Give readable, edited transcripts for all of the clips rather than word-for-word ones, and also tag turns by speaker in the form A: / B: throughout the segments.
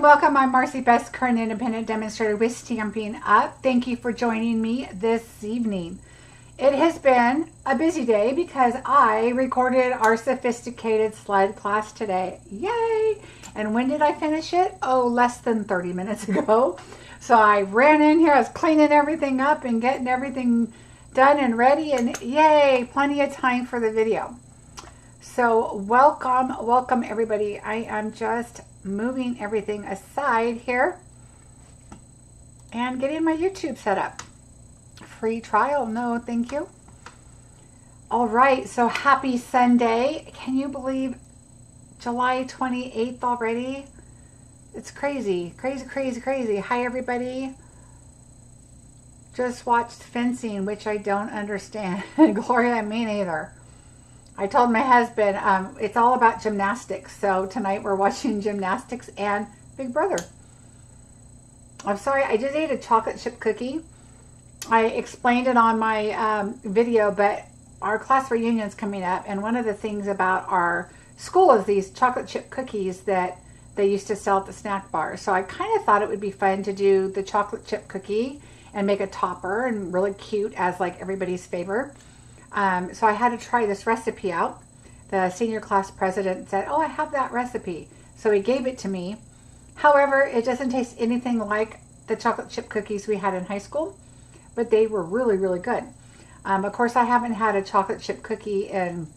A: welcome. I'm Marcie, best current independent demonstrator with Stampin' Up. Thank you for joining me this evening. It has been a busy day because I recorded our sophisticated sled class today. Yay! And when did I finish it? Oh, less than 30 minutes ago. So I ran in here, I was cleaning everything up and getting everything done and ready, and yay, plenty of time for the video. So welcome everybody. I am just moving everything aside here and getting my YouTube set up. Free trial? No, thank you. All right, so happy Sunday. Can you believe July 28th already? It's crazy, crazy, crazy, crazy. Hi, everybody. Just watched fencing, which I don't understand. Gloria, me neither. I told my husband it's all about gymnastics. So tonight we're watching gymnastics and Big Brother. I'm sorry, I just ate a chocolate chip cookie. I explained it on my video, but our class reunion is coming up. And one of the things about our school is these chocolate chip cookies that they used to sell at the snack bar. So I kind of thought it would be fun to do the chocolate chip cookie and make a topper and really cute as like everybody's favorite. So I had to try this recipe out. The senior class president said, oh, I have that recipe. So he gave it to me. However, it doesn't taste anything like the chocolate chip cookies we had in high school, but they were really, really good. Of course, I haven't had a chocolate chip cookie in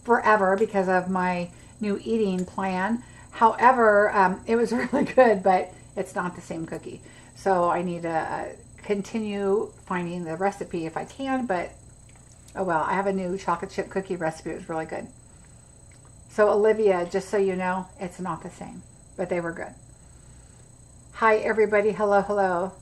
A: forever because of my new eating plan. However, it was really good, but it's not the same cookie. So I need to continue finding the recipe if I can, but oh well, I have a new chocolate chip cookie recipe. It was really good. So Olivia, just so you know, it's not the same, but they were good. Hi everybody, hello, hello.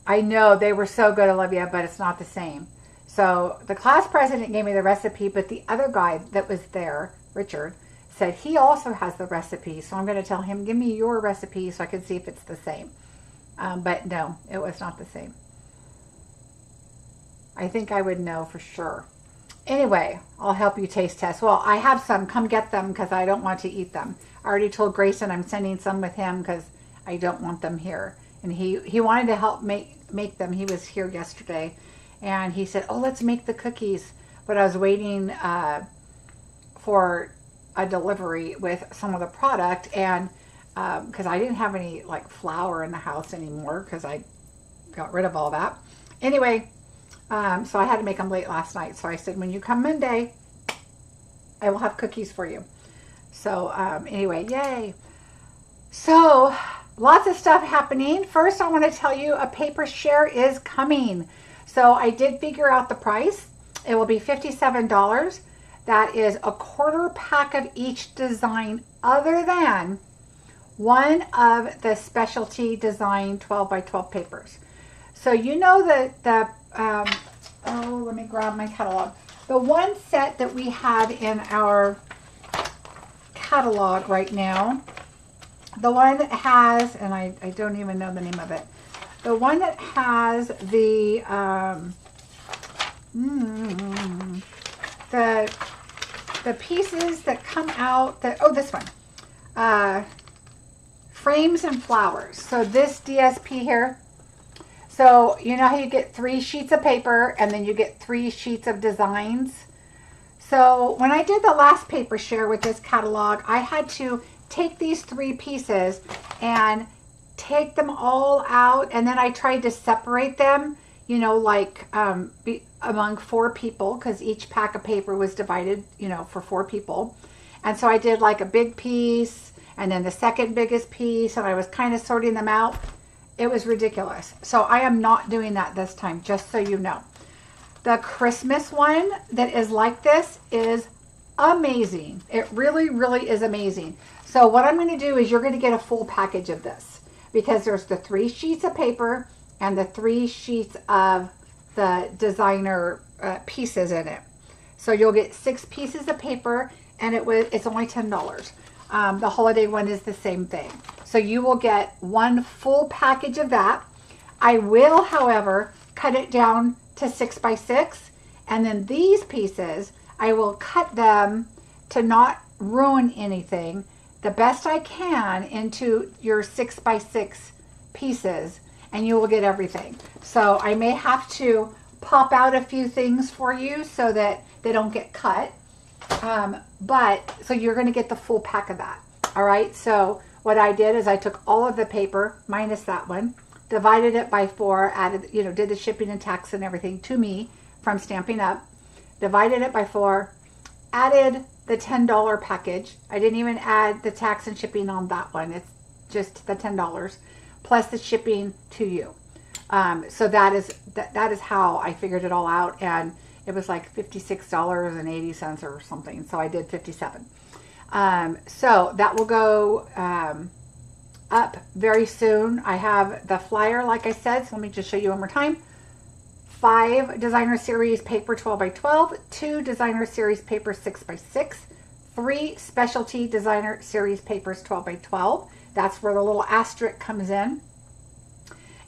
A: I know they were so good, Olivia, but it's not the same. So the class president gave me the recipe, but the other guy that was there, Richard, said he also has the recipe. So I'm going to tell him, give me your recipe so I can see if it's the same. But no, it was not the same. I think I would know for sure. Anyway, I'll help you taste test. Well, I have some. Come get them because I don't want to eat them. I already told Grayson I'm sending some with him because I don't want them here. And he wanted to help make them. He was here yesterday. And he said, oh, let's make the cookies. But I was waiting for a delivery with some of the product. And because I didn't have any like flour in the house anymore because I got rid of all that. Anyway, so I had to make them late last night. So I said, when you come Monday, I will have cookies for you. So anyway, yay. So lots of stuff happening. First, I want to tell you a paper share is coming. So I did figure out the price. It will be $57. That is a quarter pack of each design other than one of the specialty design 12 by 12 papers. So you know that oh, let me grab my catalog. The one set that we have in our catalog right now, the one that has, and I don't even know the name of it, the one that has the the pieces that come out, that, oh, this one, frames and flowers. So this DSP here, so you know how you get 3 sheets of paper and then you get 3 sheets of designs. So when I did the last paper share with this catalog, I had to take these 3 pieces and take them all out, and then I tried to separate them, you know, like among 4 people, because each pack of paper was divided, you know, for 4 people. And so I did like a big piece and then the second biggest piece, and I was kind of sorting them out. It was ridiculous. So I am not doing that this time, just so you know. The Christmas one that is like this is amazing. It really, really is amazing. So what I'm going to do is you're going to get a full package of this because there's the 3 sheets of paper and the 3 sheets of the designer pieces in it. So you'll get 6 pieces of paper, and it's only $10. The holiday one is the same thing. So you will get one full package of that. I will, however, cut it down to 6 by 6, and then these pieces, I will cut them to not ruin anything, the best I can into your 6x6 pieces, and you will get everything. So I may have to pop out a few things for you so that they don't get cut. But so you're going to get the full pack of that. All right. So what I did is I took all of the paper minus that one, divided it by 4, added, you know, did the shipping and tax and everything to me from Stampin' Up, divided it by 4, added the $10 package. I didn't even add the tax and shipping on that one. It's just the $10 plus the shipping to you. So that is how I figured it all out, and it was like $56.80 or something. So I did 57. So that will go up very soon. I have the flyer, like I said. So let me just show you one more time. 5 designer series paper 12x12, 2 designer series paper 6x6, 3 specialty designer series papers 12x12. That's where the little asterisk comes in.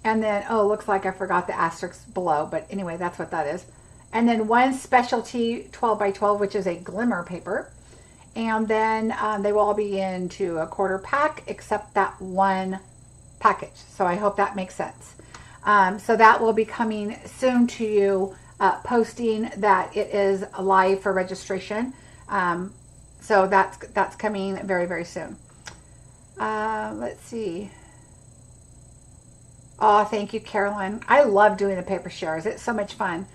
A: And then, oh, looks like I forgot the asterisk below, but anyway, that's what that is. And then 1 specialty 12x12, which is a glimmer paper. And then they will all be into a quarter pack, except that one package. So I hope that makes sense. So that will be coming soon to you, posting that it is live for registration. So that's coming very, very soon. Let's see. Oh, thank you, Carolyn. I love doing the paper shares. It's so much fun.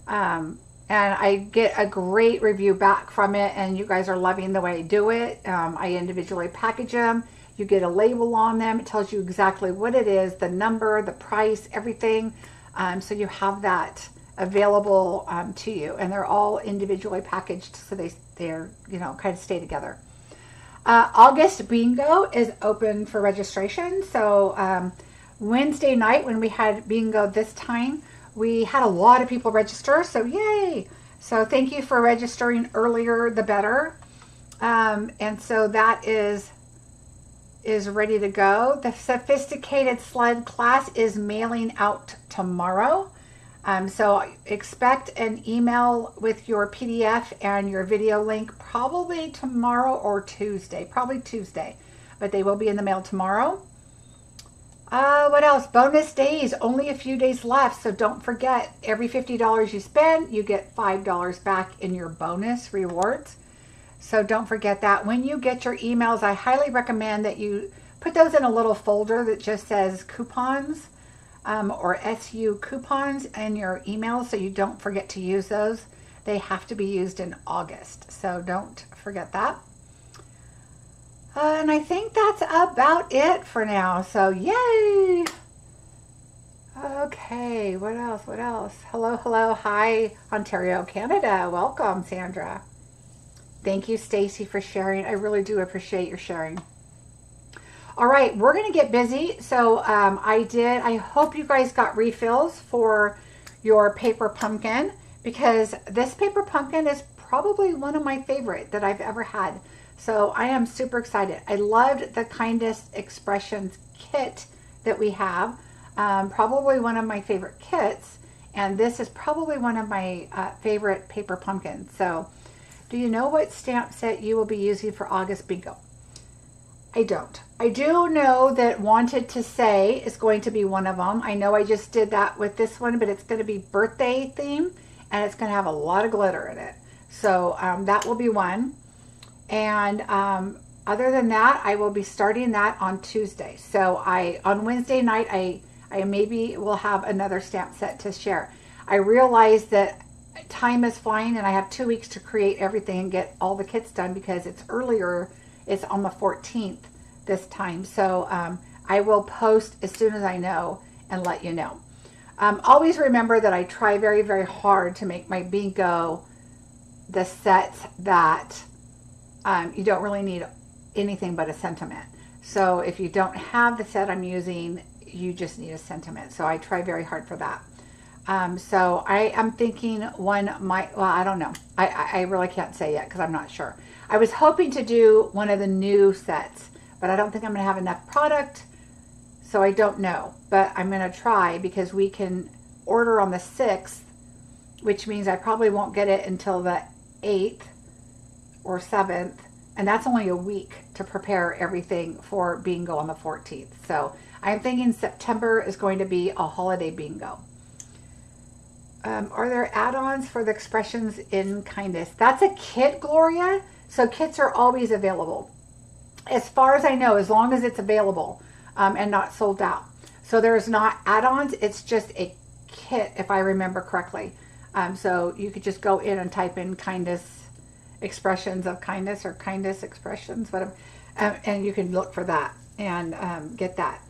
A: And I get a great review back from it, and you guys are loving the way I do it. I individually package them. You get a label on them. It tells you exactly what it is, the number, the price, everything. So you have that available to you, and they're all individually packaged, so they're you know, kind of stay together. August bingo is open for registration. So Wednesday night when we had bingo this time, we had a lot of people register, so yay. So thank you for registering earlier, the better. And so that is ready to go. The sophisticated sled class is mailing out tomorrow. So expect an email with your PDF and your video link probably tomorrow or Tuesday, probably Tuesday, but they will be in the mail tomorrow. What else? Bonus days, only a few days left. So don't forget, every $50 you spend, you get $5 back in your bonus rewards. So don't forget that. When you get your emails, I highly recommend that you put those in a little folder that just says coupons or SU coupons in your email, so you don't forget to use those. They have to be used in August, so don't forget that. And I think that's about it for now. So yay! Okay, what else? What else? Hello, hello. Hi, Ontario, Canada. Welcome, Sandra. Thank you, Stacy, for sharing. I really do appreciate your sharing. All right, we're going to get busy. So I hope you guys got refills for your paper pumpkin, because this paper pumpkin is probably one of my favorite that I've ever had. So I am super excited. I loved the Kindest Expressions kit that we have. Probably one of my favorite kits. And this is probably one of my favorite paper pumpkins. So do you know what stamp set you will be using for August bingo? I don't. I do know that Wanted to Say is going to be one of them. I know I just did that with this one, but it's going to be birthday theme, and it's going to have a lot of glitter in it. So that will be one. And other than that, I will be starting that on Tuesday. So on Wednesday night, I maybe will have another stamp set to share. I realize that time is flying, and I have 2 weeks to create everything and get all the kits done, because it's earlier. It's on the 14th this time. So I will post as soon as I know and let you know. Always remember that I try very, very hard to make my bingo the sets that you don't really need anything but a sentiment. So if you don't have the set I'm using, you just need a sentiment. So I try very hard for that. So I am thinking one might, well, I don't know. I really can't say yet because I'm not sure. I was hoping to do one of the new sets, but I don't think I'm going to have enough product. So I don't know, but I'm going to try, because we can order on the 6th, which means I probably won't get it until the 8th or 7th. And that's only a week to prepare everything for bingo on the 14th. So I'm thinking September is going to be a holiday bingo. Are there add-ons for the expressions in kindness? That's a kit, Gloria. So kits are always available. As far as I know, as long as it's available and not sold out. So there's not add-ons. It's just a kit, if I remember correctly. So you could just go in and type in kindness, expressions of kindness, or kindness expressions, whatever. And you can look for that and get that.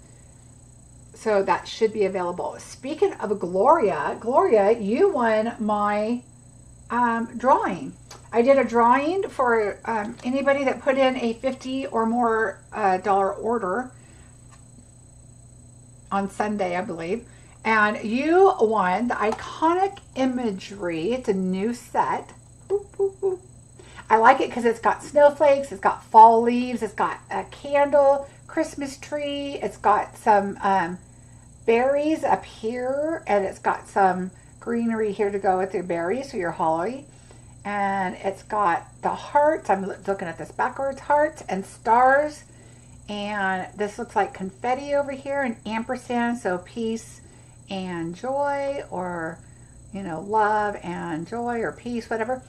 A: So that should be available. Speaking of Gloria, you won my drawing. I did a drawing for anybody that put in a $50 or more dollar order on Sunday, I believe. And you won the iconic imagery. It's a new set. Boop, boop, boop. I like it because it's got snowflakes, it's got fall leaves, it's got a candle, Christmas tree, it's got some berries up here, and it's got some greenery here to go with your berries, so your holly. And it's got the hearts. I'm looking at this backwards, hearts and stars. And this looks like confetti over here, and ampersand, so peace and joy, or, you know, love and joy, or peace, whatever.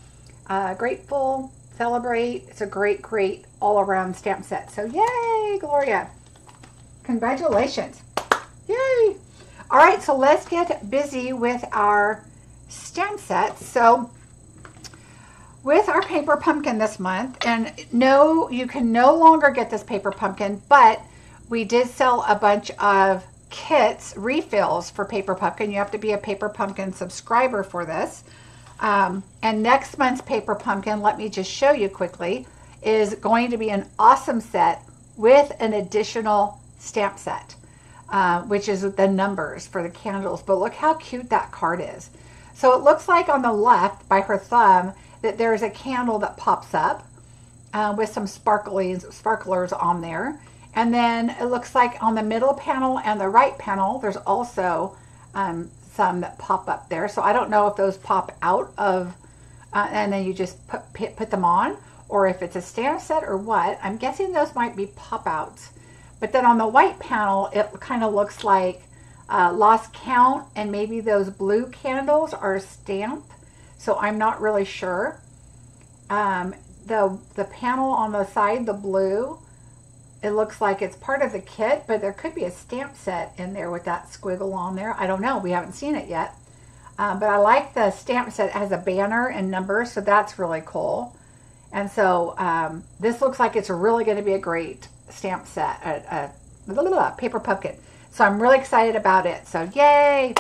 A: Grateful, celebrate. It's a great all around stamp set. So yay, Gloria. Congratulations. Yay. All right, so let's get busy with our stamp sets. So with our paper pumpkin this month, and no, you can no longer get this paper pumpkin, but we did sell a bunch of kits, refills for paper pumpkin. You have to be a paper pumpkin subscriber for this. And next month's paper pumpkin, let me just show you quickly, is going to be an awesome set with an additional stamp set, which is the numbers for the candles. But look how cute that card is. So it looks like on the left by her thumb that there's a candle that pops up with some sparklers on there. And then it looks like on the middle panel and the right panel, there's also some that pop up there. So I don't know if those pop out of, and then you just put them on, or if it's a stamp set or what. I'm guessing those might be pop outs. But then on the white panel, it kind of looks like lost count, and maybe those blue candles are stamp. So I'm not really sure. The panel on the side, the blue, it looks like it's part of the kit, but there could be a stamp set in there with that squiggle on there. I don't know. We haven't seen it yet. But I like the stamp set. It has a banner and numbers, so that's really cool. And so this looks like it's really going to be a great stamp set, paper pumpkin. So I'm really excited about it. So yay!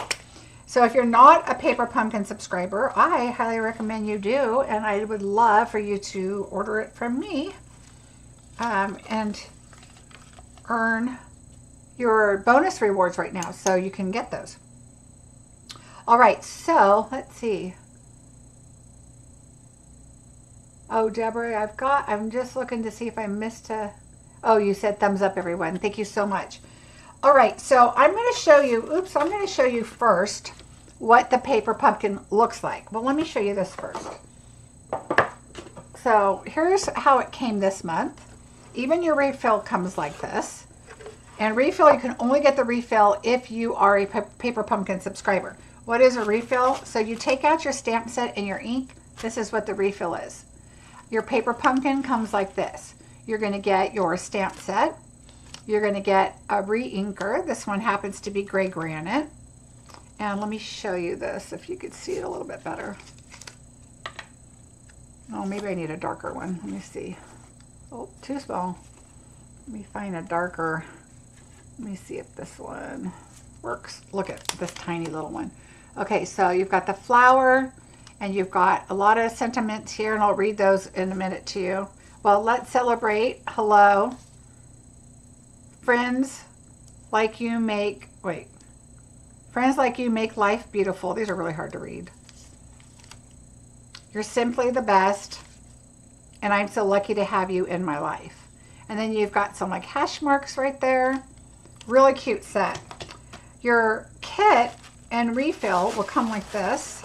A: So if you're not a paper pumpkin subscriber, I highly recommend you do, and I would love for you to order it from me and earn your bonus rewards right now, so you can get those. All right, so let's see. Oh, Deborah, I'm just looking to see if I missed a, oh, you said thumbs up, everyone. Thank you so much. All right, so I'm going to show you, I'm going to show you first what the paper pumpkin looks like. Well, let me show you this first. So here's how it came this month. Even your refill comes like this. And refill, you can only get the refill if you are a paper pumpkin subscriber. What is a refill? So you take out your stamp set and your ink. This is what the refill is. Your paper pumpkin comes like this. You're going to get your stamp set. You're going to get a re-inker. This one happens to be gray granite. And let me show you this if you could see it a little bit better. Oh, maybe I need a darker one. Let me see. Oh, too small. Let me find a darker. Let me see if this one works. Look at this tiny little one. Okay, so you've got the flower, and you've got a lot of sentiments here, and I'll read those in a minute to you. Well, let's celebrate. Hello. Friends like you make, friends like you make life beautiful. These are really hard to read. You're simply the best, and I'm so lucky to have you in my life. And then you've got some like hash marks right there. Really cute set. Your kit and refill will come like this.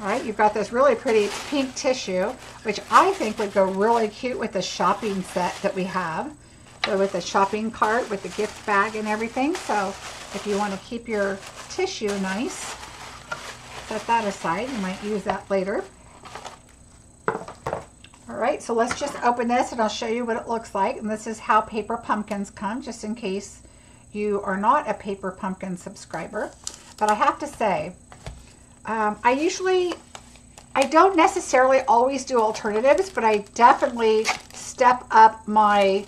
A: All right, you've got this really pretty pink tissue, which I think would go really cute with the shopping set that we have. So with the shopping cart, with the gift bag and everything. So if you want to keep your tissue nice, set that aside. You might use that later. All right, so let's just open this and I'll show you what it looks like. And this is how paper pumpkins come, just in case you are not a paper pumpkin subscriber. But I have to say, I don't necessarily always do alternatives, but I definitely step up my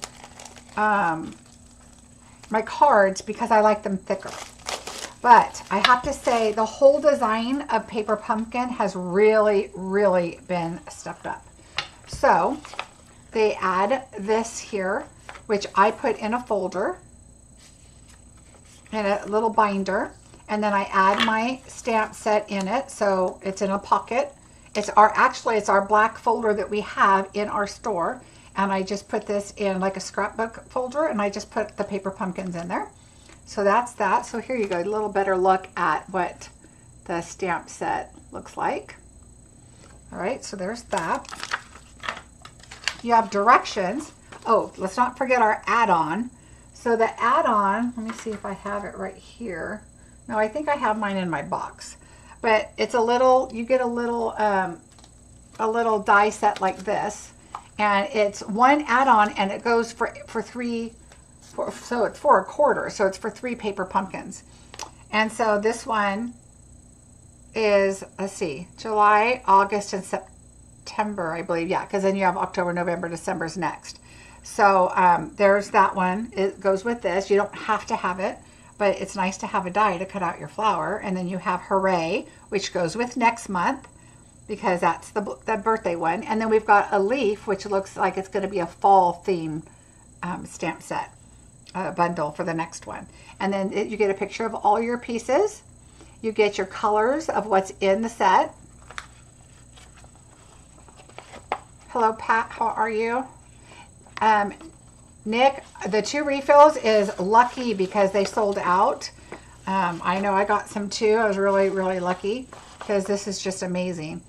A: my cards because I like them thicker. But I have to say the whole design of paper pumpkin has really, really been stepped up. So they add this here, which I put in a folder, in a little binder. And then I add my stamp set in it, so it's in a pocket. Actually it's our black folder that we have in our store, and I just put this in like a scrapbook folder, and I just put the paper pumpkins in there. So that's that. So here you go, a little better look at what the stamp set looks like. All right, so there's that. You have directions. Oh, let's not forget our add-on. So the add-on, let me see if I have it right here. No, I think I have mine in my box, but it's a little, you get a little die set like this, and it's one add-on, and it goes so it's for a quarter, so it's for 3 paper pumpkins. And so this one is, let's see, July, August, and September, I believe. Yeah, because then you have October, November, December's next. So there's that one. It goes with this. You don't have to have it, but it's nice to have a die to cut out your flower. And then you have Hooray, which goes with next month because that's the birthday one. And then we've got a leaf, which looks like it's going to be a fall theme stamp set bundle for the next one. And then you get a picture of all your pieces. You get your colors of what's in the set. Hello, Pat. How are you? Nick, the 2 refills is lucky because they sold out. I know I got some too. I was really, really lucky because this is just amazing.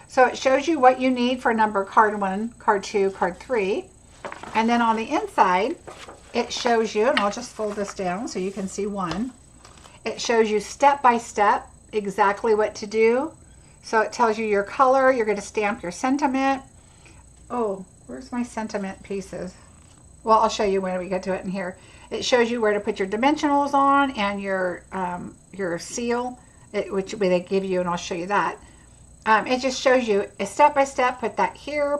A: So it shows you what you need for number card 1, card 2, card 3. And then on the inside, it shows you, and I'll just fold this down so you can see one. It shows you step by step exactly what to do. So it tells you your color. You're going to stamp your sentiment. Oh, where's my sentiment pieces? Well, I'll show you when we get to it in here. It shows you where to put your dimensionals on and your seal, which they give you, and I'll show you that. It just shows you a step by step. Put that here,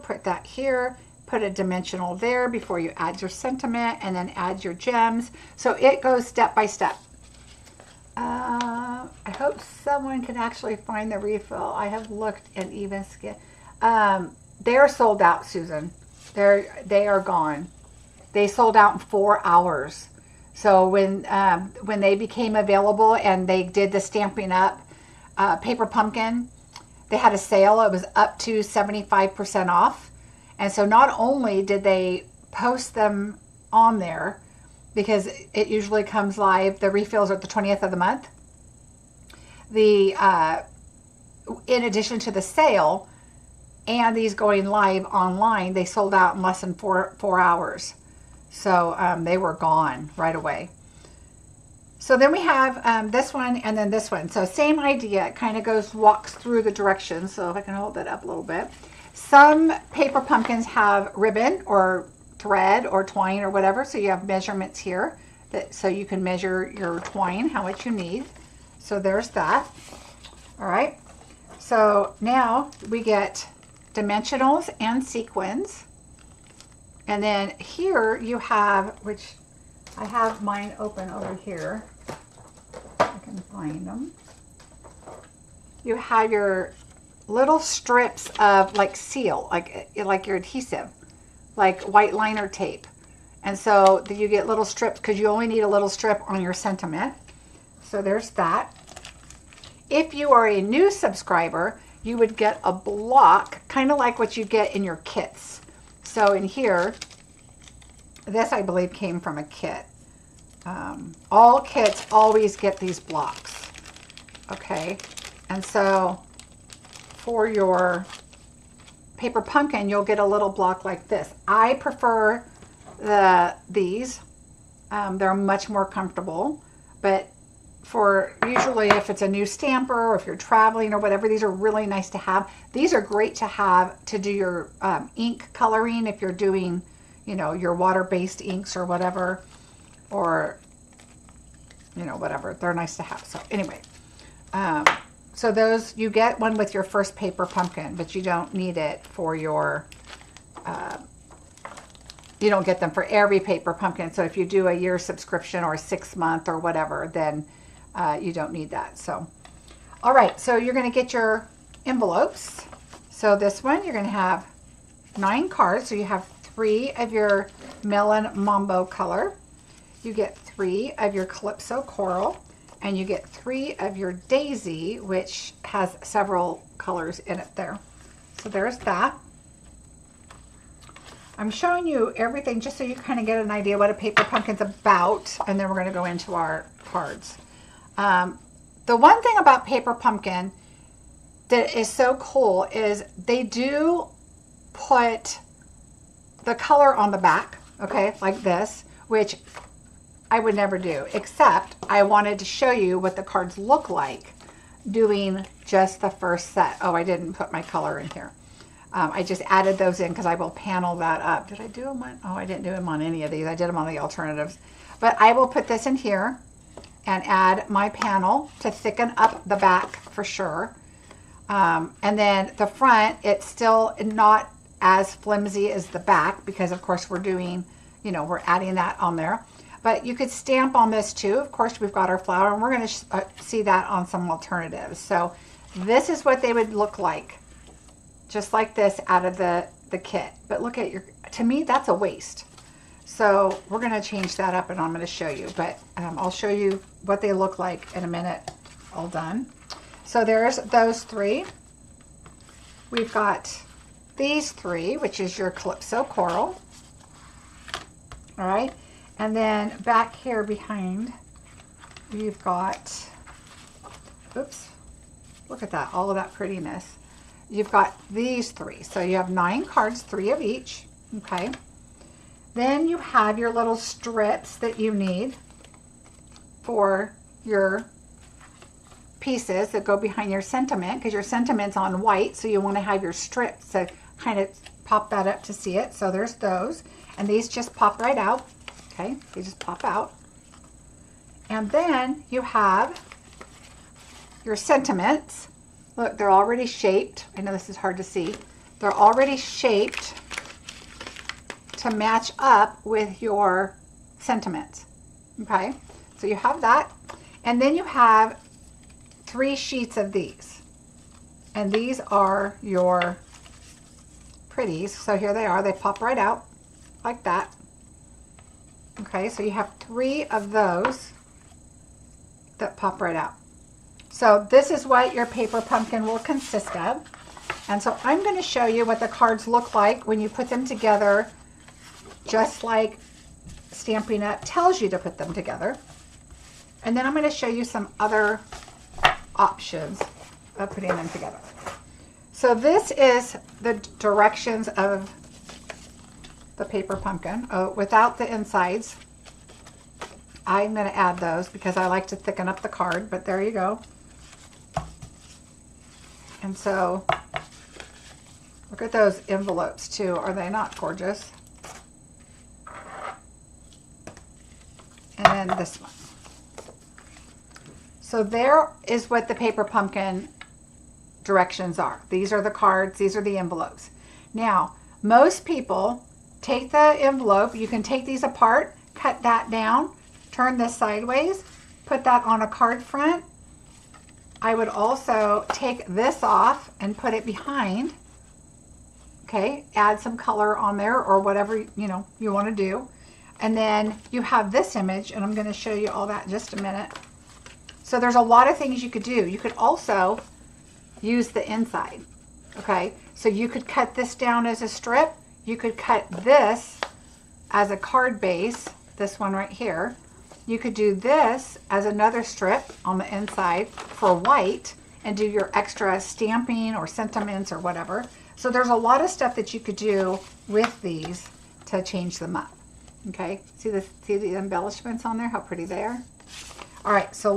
A: put a dimensional there before you add your sentiment, and then add your gems. So it goes step by step. I hope someone can actually find the refill. I have looked and even skimmed. They're sold out, Susan. They are gone. They sold out in 4 hours. So when they became available and they did the Stampin' Up paper pumpkin, they had a sale. It was up to 75% off. And so not only did they post them on there, because it usually comes live, the refills are the 20th of the month. In addition to the sale and these going live online, they sold out in less than 4 hours. So they were gone right away. So then we have this one and then this one. So same idea. It kind of walks through the directions. So if I can hold that up a little bit. Some paper pumpkins have ribbon or thread or twine or whatever. So you have measurements here. So you can measure your twine, how much you need. So there's that. All right. So now we get dimensionals and sequins. And then here you have, which I have mine open over here. I can find them. You have your little strips of like seal, like your adhesive, like white liner tape. And so you get little strips because you only need a little strip on your sentiment. So there's that. If you are a new subscriber, you would get a block, kind of like what you get in your kits. So in here, this I believe came from a kit. All kits always get these blocks. Okay, and so for your paper pumpkin, you'll get a little block like this. I prefer these. They're much more comfortable, but for usually if it's a new stamper or if you're traveling or whatever, these are really nice to have. These are great to have to do your ink coloring if you're doing, you know, your water-based inks or whatever, or, you know, whatever. They're nice to have. So anyway, so those, you get one with your first paper pumpkin, but you don't need it for your, you don't get them for every paper pumpkin. So if you do a year subscription or a 6-month or whatever, then you don't need that. So, all right, so you're going to get your envelopes. So this one, you're going to have 9 cards. So you have 3 of your Melon Mambo color. You get 3 of your Calypso Coral, and you get 3 of your Daisy, which has several colors in it there. So there's that. I'm showing you everything just so you kind of get an idea what a paper pumpkin's about, and then we're going to go into our cards. The one thing about paper pumpkin that is so cool is they do put the color on the back, okay, like this, which I would never do, except I wanted to show you what the cards look like doing just the first set. Oh, I didn't put my color in here. I just added those in because I will panel that up. Did I do them on? Oh, I didn't do them on any of these. I did them on the alternatives. But I will put this in here and add my panel to thicken up the back for sure. And then the front, it's still not as flimsy as the back because of course we're doing, you know, we're adding that on there. But you could stamp on this too. Of course, we've got our flower, and we're going to see that on some alternatives. So this is what they would look like, just like this out of the kit. But look at your, to me, that's a waste. So we're going to change that up, and I'm going to show you. But I'll show you what they look like in a minute. All done. So there's those 3. We've got these 3, which is your Calypso Coral. All right. And then back here behind, we've got, oops, look at that, all of that prettiness. You've got these 3. So you have 9 cards, 3 of each, okay? Then you have your little strips that you need for your pieces that go behind your sentiment, because your sentiment's on white, so you want to have your strips to kind of pop that up to see it. So there's those. And these just pop right out. Okay, they just pop out. And then you have your sentiments. Look, they're already shaped. I know this is hard to see. They're already shaped to match up with your sentiments. Okay, so you have that. And then you have 3 sheets of these. And these are your pretties. So here they are. They pop right out like that. Okay, so you have 3 of those that pop right out. So this is what your paper pumpkin will consist of. And so I'm going to show you what the cards look like when you put them together, just like Stampin' Up! Tells you to put them together. And then I'm going to show you some other options of putting them together. So this is the directions of the paper pumpkin. Oh, without the insides. I'm going to add those because I like to thicken up the card, but there you go. And so look at those envelopes too. Are they not gorgeous? And then this one. So there is what the paper pumpkin directions are. These are the cards. These are the envelopes. Now, most people take the envelope. You can take these apart, cut that down, turn this sideways, put that on a card front. I would also take this off and put it behind. Okay, add some color on there or whatever you want to do. And then you have this image, and I'm going to show you all that in just a minute. So there's a lot of things you could do. You could also use the inside. Okay, so you could cut this down as a strip. You could cut this as a card base, this one right here. You could do this as another strip on the inside for white, and do your extra stamping or sentiments or whatever. So there's a lot of stuff that you could do with these to change them up. Okay, see the embellishments on there, how pretty they are? All right, so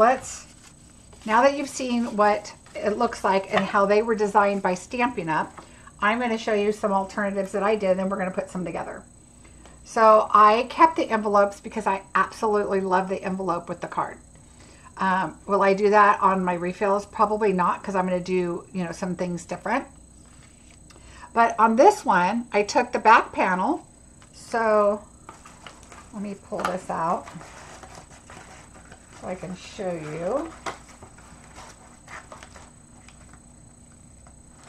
A: now that you've seen what it looks like and how they were designed by Stampin' Up, I'm going to show you some alternatives that I did, and we're going to put some together. So I kept the envelopes because I absolutely love the envelope with the card. Will I do that on my refills? Probably not, because I'm going to do, you know, some things different. But on this one, I took the back panel. So let me pull this out so I can show you.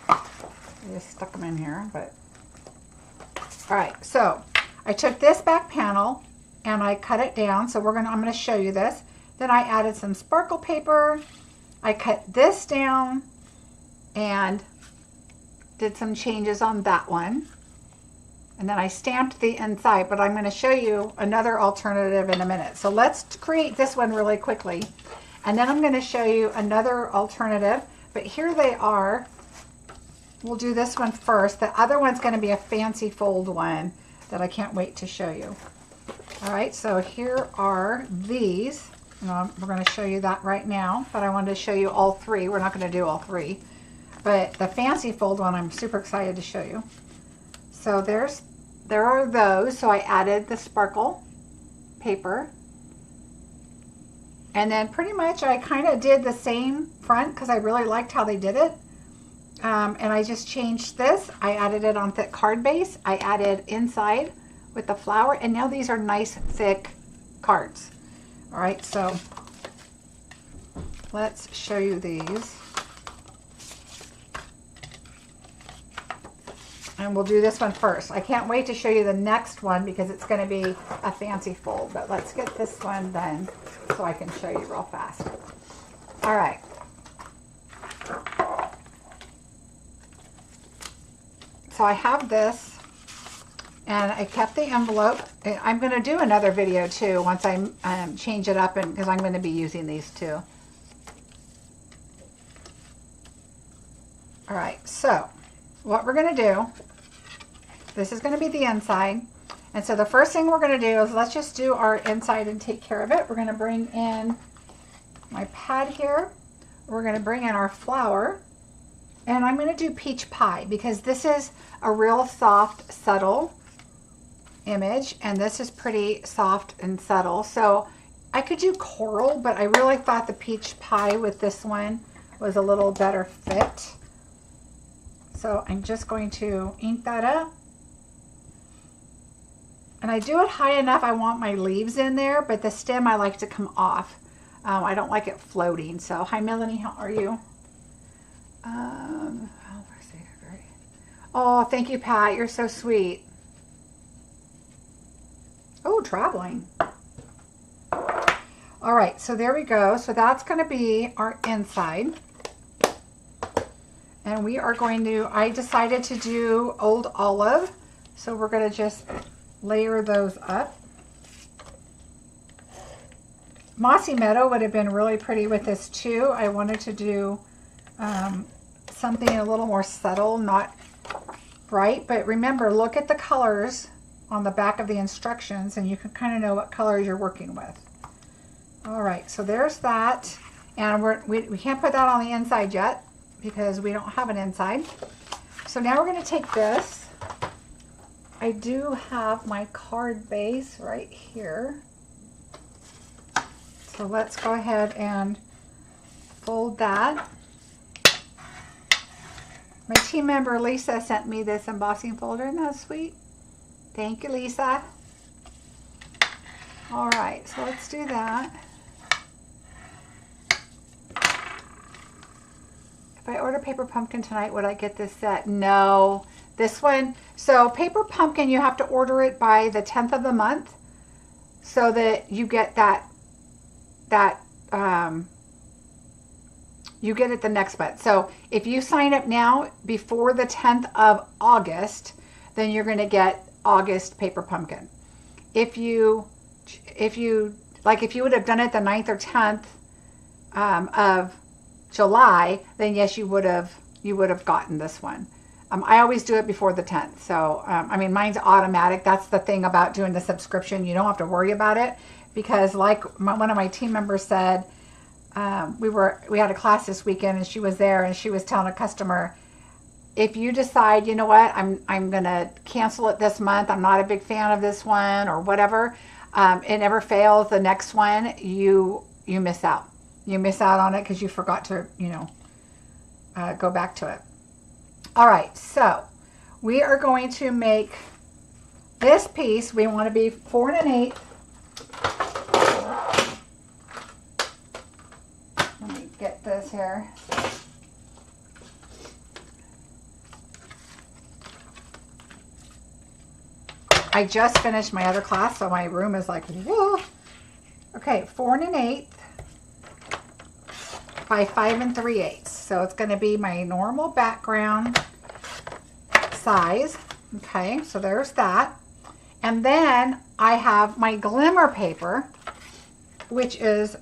A: I just stuck them in here, but all right. So I took this back panel and I cut it down. So I'm going to show you this. Then I added some sparkle paper. I cut this down and did some changes on that one. And then I stamped the inside, but I'm going to show you another alternative in a minute. So let's create this one really quickly. And then I'm going to show you another alternative, but here they are. We'll do this one first. The other one's going to be a fancy fold one that I can't wait to show you. All right, so here are these. We're going to show you that right now, but I wanted to show you all three. We're not going to do all three, but the fancy fold one I'm super excited to show you. So there are those. So I added the sparkle paper, and then pretty much I kind of did the same front because I really liked how they did it. And I just changed this. I added it on thick card base. I added inside with the flower, and now these are nice thick cards. All right, so let's show you these. And we'll do this one first. I can't wait to show you the next one because it's going to be a fancy fold. But let's get this one done so I can show you real fast. All right. So I have this, and I kept the envelope. I'm going to do another video too once I change it up, and because I'm going to be using these too. All right, so what we're going to do, this is going to be the inside. And so the first thing we're going to do is let's just do our inside and take care of it. We're going to bring in my pad here. We're going to bring in our flower. And I'm going to do peach pie because this is a real soft, subtle image. And this is pretty soft and subtle. So I could do coral, but I really thought the peach pie with this one was a little better fit. So I'm just going to ink that up. And I do it high enough. I want my leaves in there, but the stem I like to come off. I don't like it floating. So hi Melanie, how are you? Oh, thank you, Pat. You're so sweet. Oh, traveling. All right, so there we go. So that's going to be our inside. And we are going to, I decided to do Old Olive. So we're going to just layer those up. Mossy Meadow would have been really pretty with this too. I wanted to do something a little more subtle, not bright. But remember, look at the colors on the back of the instructions and you can kind of know what colors you're working with. All right, so there's that. And we can't put that on the inside yet because we don't have an inside. So now we're going to take this. I do have my card base right here. So let's go ahead and fold that. My team member Lisa sent me this embossing folder. Isn't that sweet? Thank you, Lisa. All right, so let's do that. If I order Paper Pumpkin tonight, would I get this set? No. This one, so Paper Pumpkin, you have to order it by the 10th of the month so that you get you get it the next month. So if you sign up now before the 10th of August, then you're going to get August Paper Pumpkin. If you would have done it the 9th or 10th of July, then yes, you would have gotten this one. I always do it before the 10th. So, I mean, mine's automatic. That's the thing about doing the subscription. You don't have to worry about it because like one of my team members said, we had a class this weekend and she was there and she was telling a customer, if you decide, you know what, I'm going to cancel it this month. I'm not a big fan of this one or whatever. It never fails. The next one, you miss out. You miss out on it because you forgot to, go back to it. All right, so we are going to make this piece. We want to be 4 1/8. Let me get this here. I just finished my other class, so my room is like, whoa. Okay, 4 1/8 by 5 3/8. So it's going to be my normal background size. Okay, so there's that. And then I have my glimmer paper, which is,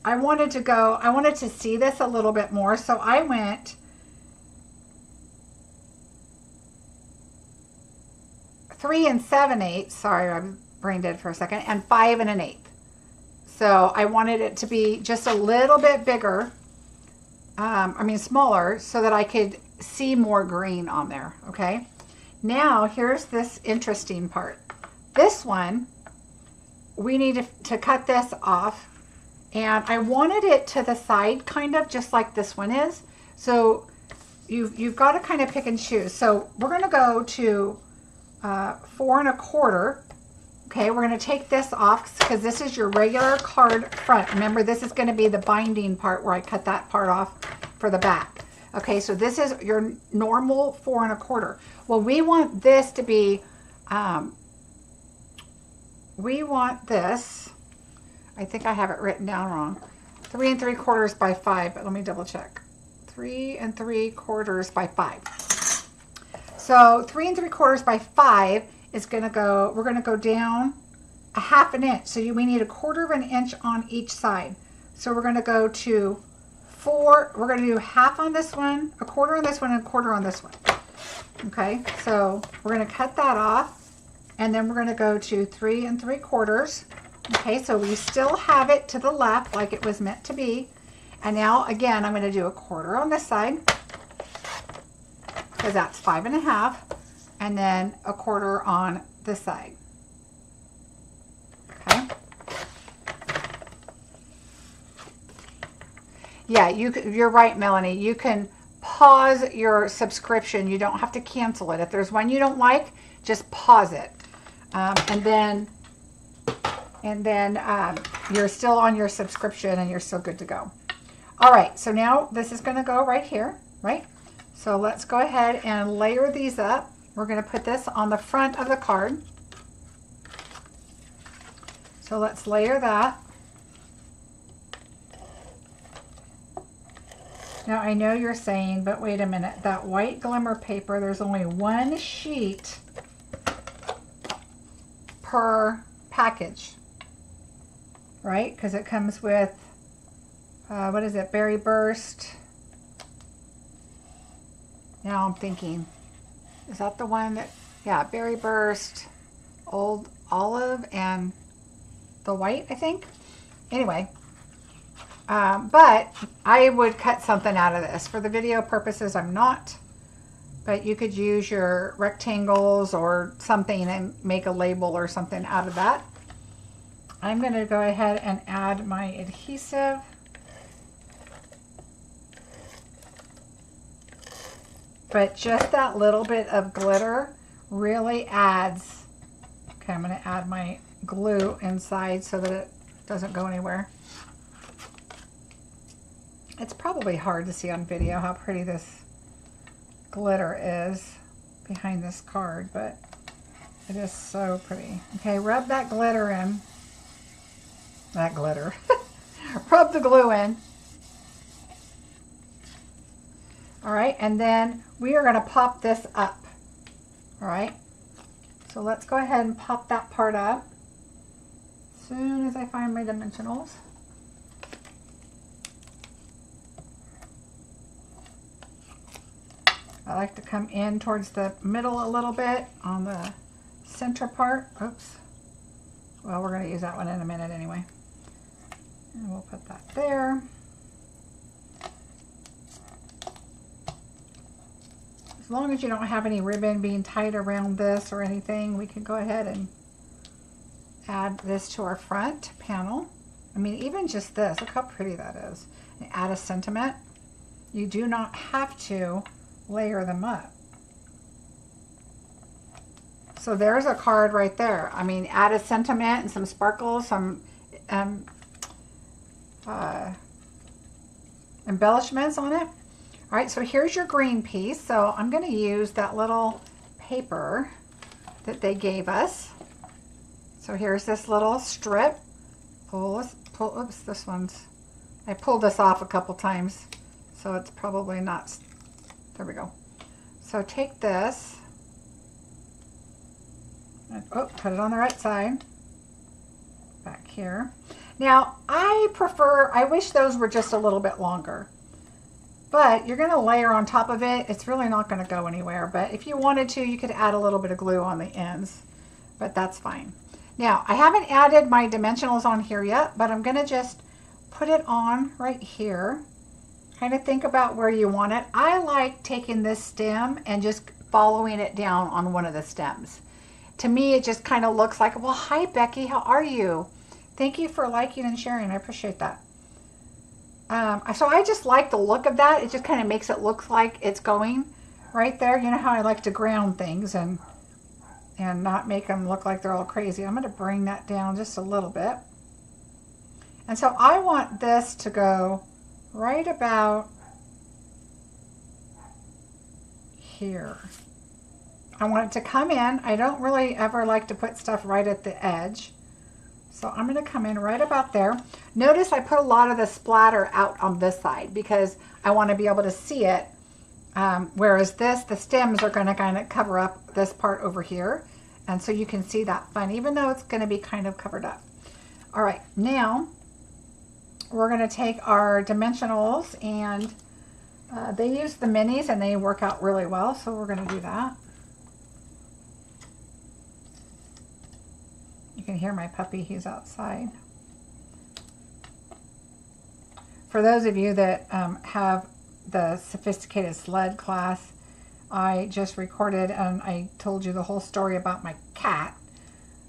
A: I wanted to see this a little bit more. So I went 3 7/8. Sorry, I'm brain dead for a second. And 5 1/8. So I wanted it to be just a little bit bigger. Smaller, so that I could see more green on there. Okay. Now here's this interesting part. This one, we need to cut this off, and I wanted it to the side, kind of just like this one is. So you've got to kind of pick and choose. So we're going to go to 4 1/4. Okay, we're going to take this off because this is your regular card front. Remember, this is going to be the binding part where I cut that part off for the back. Okay, so this is your normal 4 1/4. Well, we want this to be, we want this, I think I have it written down wrong, 3 3/4 by 5, but let me double check. 3 3/4 by 5. So 3 3/4 by 5 is going to go, we're going to go down a 1/2 inch. So we need 1/4 inch on each side. So we're going to go to 4, we're going to do 1/2 on this one, 1/4 on this one, and 1/4 on this one. Okay, so we're going to cut that off, and then we're going to go to 3 3/4. Okay, so we still have it to the left like it was meant to be. And now again, I'm going to do 1/4 on this side because that's 5 1/2, and then 1/4 on this side. Okay. Yeah, you're right, Melanie. You can pause your subscription. You don't have to cancel it. If there's one you don't like, just pause it. And then you're still on your subscription and you're still good to go. All right, so now this is going to go right here, right? So let's go ahead and layer these up. We're going to put this on the front of the card. So let's layer that. Now I know you're saying, but wait a minute, that white glimmer paper, there's only one sheet per package, right? Because it comes with, what is it, Berry Burst. Now I'm thinking, is that the one that, yeah, Berry Burst, Old Olive, and the white, I think. Anyway. But I would cut something out of this. For the video purposes, I'm not. But you could use your rectangles or something and make a label or something out of that. I'm going to go ahead and add my adhesive. But just that little bit of glitter really adds. Okay, I'm going to add my glue inside so that it doesn't go anywhere. It's probably hard to see on video how pretty this glitter is behind this card, but it is so pretty. Okay, rub that glitter in. That glitter. Rub the glue in. All right, and then we are going to pop this up. All right, so let's go ahead and pop that part up as soon as I find my dimensionals. I like to come in towards the middle a little bit on the center part. Oops. Well, we're going to use that one in a minute anyway. And we'll put that there. As long as you don't have any ribbon being tied around this or anything, we can go ahead and add this to our front panel. I mean, even just this, look how pretty that is. And add a sentiment. You do not have to layer them up. So there's a card right there. I mean, add a sentiment and some sparkles, some embellishments on it. All right, so here's your green piece. So I'm going to use that little paper that they gave us. So here's this little strip. Oops, this one's, I pulled this off a couple times, so it's probably not, there we go. So take this, and, put it on the right side, back here. Now, I wish those were just a little bit longer, but you're gonna layer on top of it. It's really not gonna go anywhere, but if you wanted to, you could add a little bit of glue on the ends, but that's fine. Now, I haven't added my dimensionals on here yet, but I'm going to just put it on right here. Kind of think about where you want it. I like taking this stem and just following it down on one of the stems. To me, it just kind of looks like, well, hi, Becky, how are you? Thank you for liking and sharing. I appreciate that. So I just like the look of that. It just kind of makes it look like it's going right there. You know how I like to ground things and not make them look like they're all crazy. I'm going to bring that down just a little bit. And so I want this to go right about here. I want it to come in. I don't really ever like to put stuff right at the edge. So I'm going to come in right about there. Notice I put a lot of the splatter out on this side because I want to be able to see it. Whereas this, the stems are going to kind of cover up this part over here. And so you can see that fun, even though it's going to be kind of covered up. All right, now we're going to take our dimensionals, and they use the minis and they work out really well. So we're going to do that. You can hear my puppy, he's outside. For those of you that have the sophisticated sled class, I just recorded and I told you the whole story about my cat,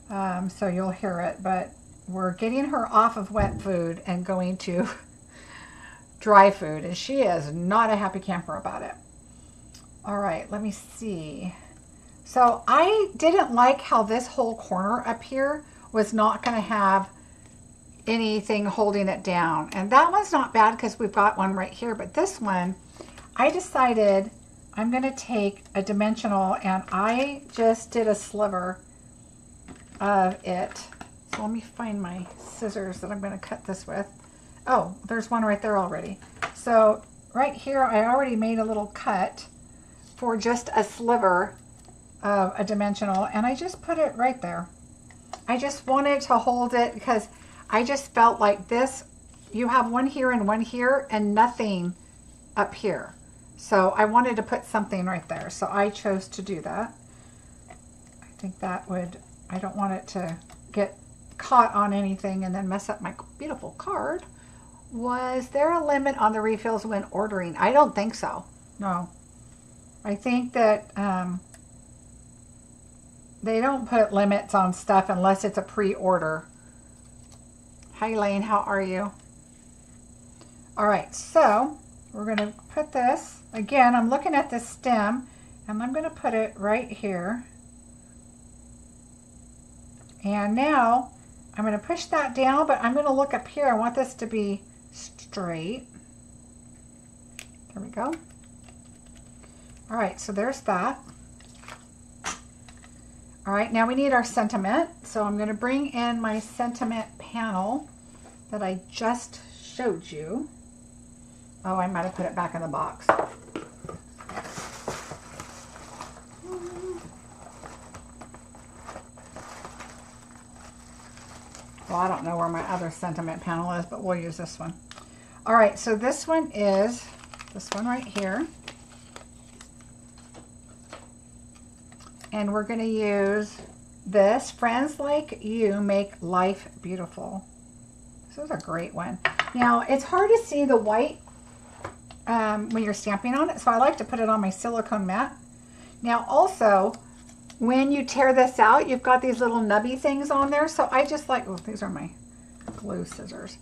A: so you'll hear it, but we're getting her off of wet food and going to dry food, and she is not a happy camper about it. All right, let me see. So I didn't like how this whole corner up here was not going to have anything holding it down, and that one's not bad because we've got one right here, but this one, I decided I'm going to take a dimensional, and I just did a sliver of it. So let me find my scissors that I'm going to cut this with. Oh, there's one right there already. So right here, I already made a little cut for just a sliver of a dimensional, and I just put it right there. I just wanted to hold it because I just felt like this, you have one here and one here and nothing up here. So I wanted to put something right there. So I chose to do that. I think that would, I don't want it to get caught on anything and then mess up my beautiful card. Was there a limit on the refills when ordering? I don't think so. No. I think that they don't put limits on stuff unless it's a pre-order. Hi, Lane. How are you? All right. So we're going to put this. Again, I'm looking at this stem, and I'm going to put it right here. And now I'm going to push that down, but I'm going to look up here. I want this to be straight. There we go. All right, so there's that. All right, now we need our sentiment. So I'm going to bring in my sentiment panel that I just showed you. Oh, I might have put it back in the box. Well, I don't know where my other sentiment panel is, but we'll use this one. All right, so this one is this one right here. And we're going to use this. Friends Like You Make Life Beautiful. This is a great one. Now, it's hard to see the white when you're stamping on it, so I like to put it on my silicone mat. Now, also, when you tear this out, you've got these little nubby things on there, so I just like, oh, these are my glue scissors.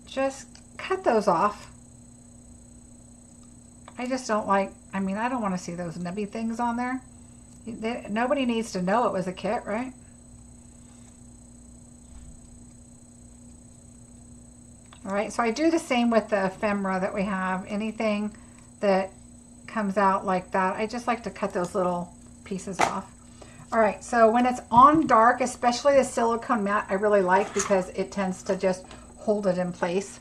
A: Just cut those off. I just don't like, I mean, I don't want to see those nubby things on there. Nobody needs to know it was a kit, right? All right, so I do the same with the ephemera that we have. Anything that comes out like that, I just like to cut those little pieces off. All right, so when it's on dark, especially the silicone mat, I really like because it tends to just hold it in place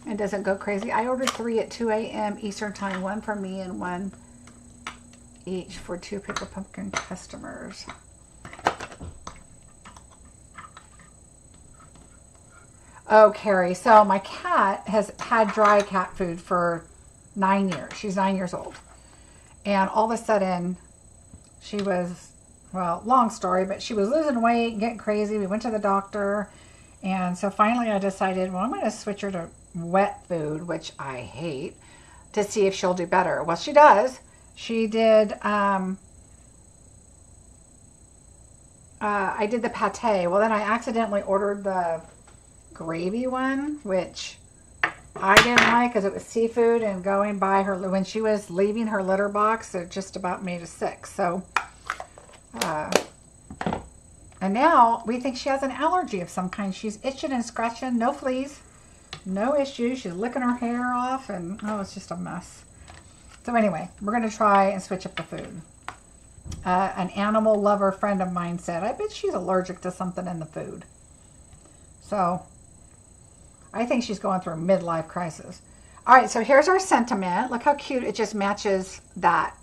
A: and doesn't go crazy. I ordered 3 at 2 a.m. Eastern time, 1 for me and 1 each for 2 Paper Pumpkin customers. Oh, Carrie, so my cat has had dry cat food for 9 years. She's 9 years old. And all of a sudden, she was, well, long story, but she was losing weight, getting crazy. We went to the doctor. And so finally I decided, well, I'm going to switch her to wet food, which I hate, to see if she'll do better. Well, she does. She did, I did the pate. Well, then I accidentally ordered the gravy one, which I didn't like because it was seafood, and going by her, when she was leaving her litter box, it just about made us sick. So, and now we think she has an allergy of some kind. She's itching and scratching, no fleas, no issues. She's licking her hair off, and oh, it's just a mess. So anyway, we're going to try and switch up the food. An animal lover friend of mine said, I bet she's allergic to something in the food. So I think she's going through a midlife crisis. All right, so here's our sentiment. Look how cute it just matches that.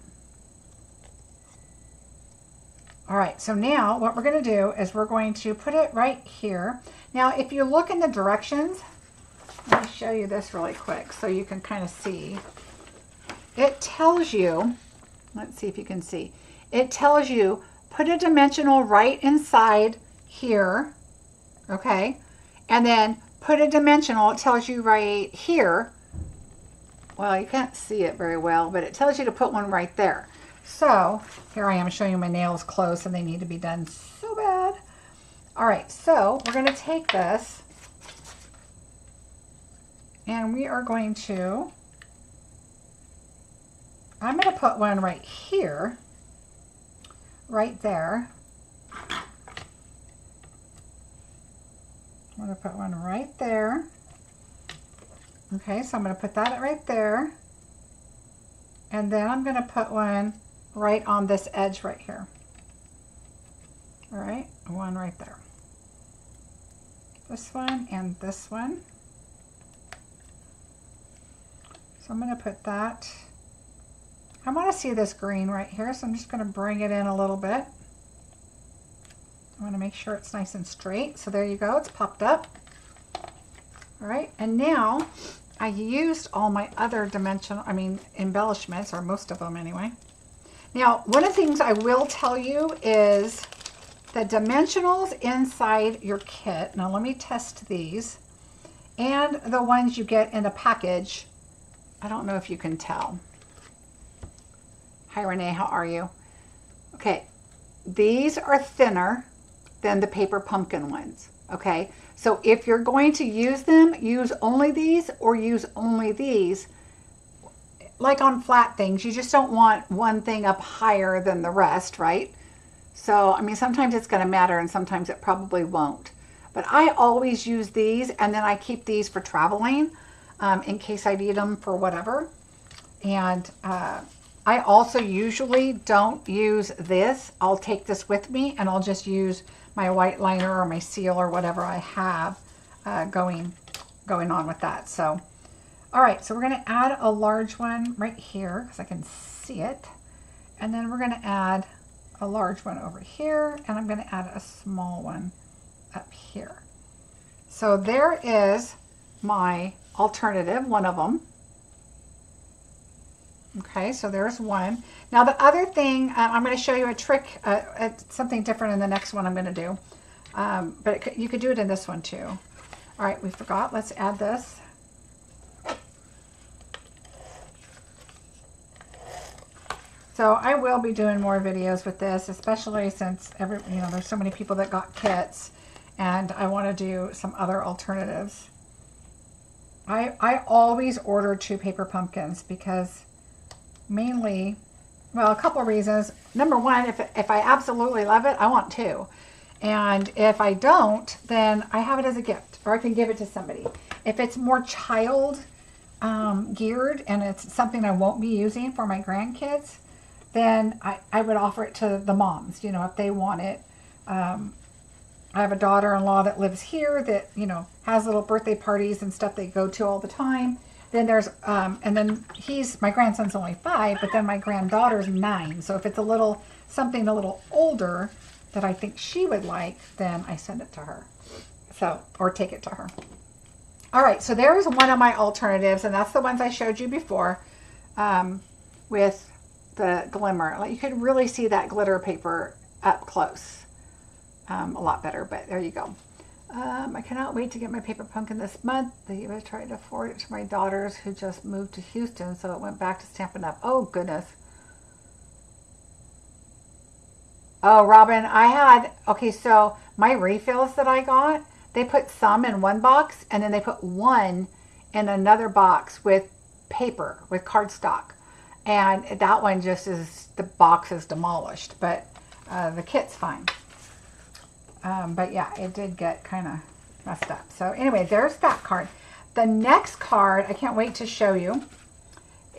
A: All right, so now what we're going to do is we're going to put it right here. Now, if you look in the directions, let me show you this really quick so you can kind of see. It tells you, let's see if you can see. It tells you put a dimensional right inside here, okay? And then put a dimensional, it tells you right here. Well, you can't see it very well, but it tells you to put one right there. So here I am showing you my nails close and they need to be done so bad. All right, so we're going to take this and we are going to, I'm going to put one right here, right there. I'm going to put one right there. Okay, so I'm going to put that right there. And then I'm going to put one right on this edge right here. All right, one right there. This one and this one. So I'm going to put that. I want to see this green right here, so I'm just going to bring it in a little bit. I want to make sure it's nice and straight. So there you go, it's popped up. All right, and now I used all my other embellishments, or most of them anyway. Now, one of the things I will tell you is the dimensionals inside your kit. Now, let me test these. And the ones you get in a package. I don't know if you can tell. Hi, Renee, how are you? Okay, these are thinner than the Paper Pumpkin ones, okay? So if you're going to use them, use only these or use only these. Like on flat things, you just don't want one thing up higher than the rest, right? So, I mean, sometimes it's going to matter and sometimes it probably won't. But I always use these, and then I keep these for traveling in case I need them for whatever. And I also usually don't use this. I'll take this with me and I'll just use my white liner or my seal or whatever I have going on with that. So, all right, so we're going to add a large one right here because I can see it. And then we're going to add a large one over here, and I'm going to add a small one up here. So there is my alternative, one of them. Okay, so there's one. Now the other thing, I'm going to show you a trick, something different in the next one I'm going to do. But you could do it in this one too. All right, we forgot. Let's add this. So I will be doing more videos with this, especially since there's so many people that got kits, and I want to do some other alternatives. I always order 2 paper pumpkins because mainly, well, a couple of reasons. Number one, if I absolutely love it, I want 2. And if I don't, then I have it as a gift, or I can give it to somebody. If it's more child geared and it's something I won't be using for my grandkids, then I would offer it to the moms, if they want it. I have a daughter-in-law that lives here that, has little birthday parties and stuff they go to all the time. Then there's, and then my grandson's only 5, but then my granddaughter's 9. So if it's something a little older that I think she would like, then I send it to her. Or take it to her. All right, so there's one of my alternatives, and that's the ones I showed you before with the glimmer. You could really see that glitter paper up close. A lot better, but there you go. I cannot wait to get my paper pumpkin this month. I tried to forward it to my daughters who just moved to Houston, so it went back to Stampin' Up. Oh, goodness. Oh, Robin, okay, so my refills that I got, they put some in one box, and then they put one in another box with paper, with cardstock. And that one the box is demolished, but the kit's fine. But yeah, it did get kind of messed up. So anyway, there's that card. The next card, I can't wait to show you.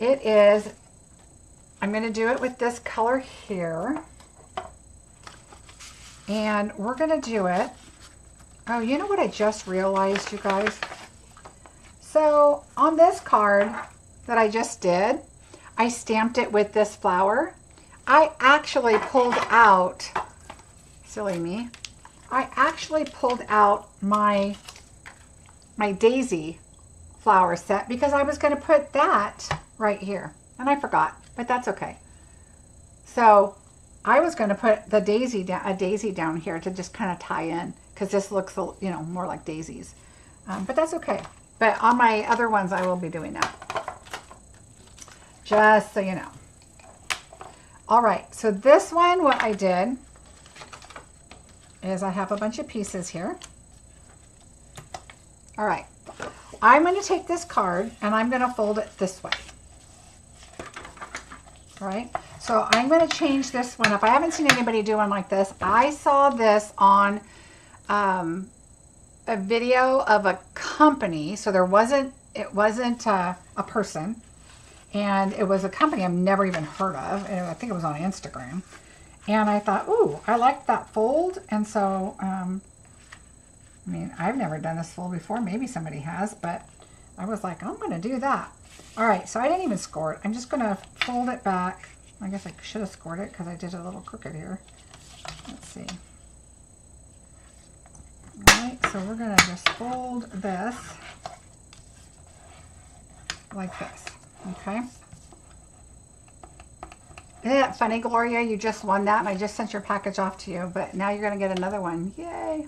A: I'm going to do it with this color here. And we're going to do it. Oh, you know what I just realized, you guys? So on this card that I just did, I stamped it with this flower. I actually pulled out, silly me, I actually pulled out my daisy flower set because I was going to put that right here. And I forgot, but that's okay. So I was going to put a daisy down here to just kind of tie in because this looks, more like daisies. But that's okay. But on my other ones, I will be doing that. Just so you know. All right, so this one, what I did is I have a bunch of pieces here. All right, I'm going to take this card and I'm going to fold it this way. All right, so I'm going to change this one up. I haven't seen anybody do one like this. I saw this on a video of a company, so it wasn't a person, and it was a company I've never even heard of, and I think it was on Instagram. And I thought, ooh, I like that fold. And so, I've never done this fold before. Maybe somebody has, but I was like, I'm going to do that. All right, so I didn't even score it. I'm just going to fold it back. I guess I should have scored it because I did a little crooked here. Let's see. All right, so we're going to just fold this like this, okay? Isn't that funny, Gloria? You just won that, and I just sent your package off to you, but now you're going to get another one. Yay.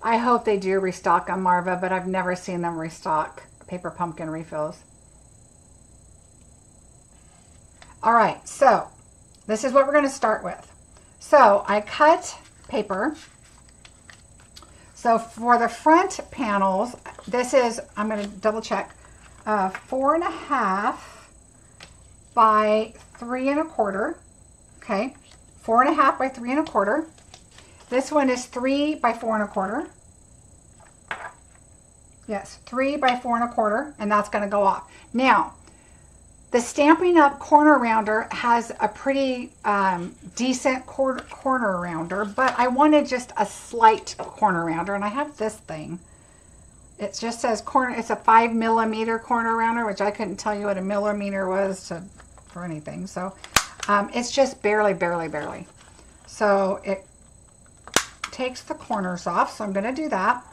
A: I hope they do restock on Marva, but I've never seen them restock paper pumpkin refills. All right, so this is what we're going to start with. So I cut paper. So for the front panels, this is, I'm going to double check, 4.5 by 3 1/4. Okay, 4.5 by 3 1/4. This one is 3 by 4 1/4. Yes, 3 by 4 1/4, and that's going to go off. Now, the Stampin' Up! Corner Rounder has a pretty decent corner rounder, but I wanted just a slight corner rounder, and I have this thing. It just says corner. It's a 5mm corner rounder, which I couldn't tell you what a millimeter was for anything. So it's just barely. So it takes the corners off. So I'm going to do that.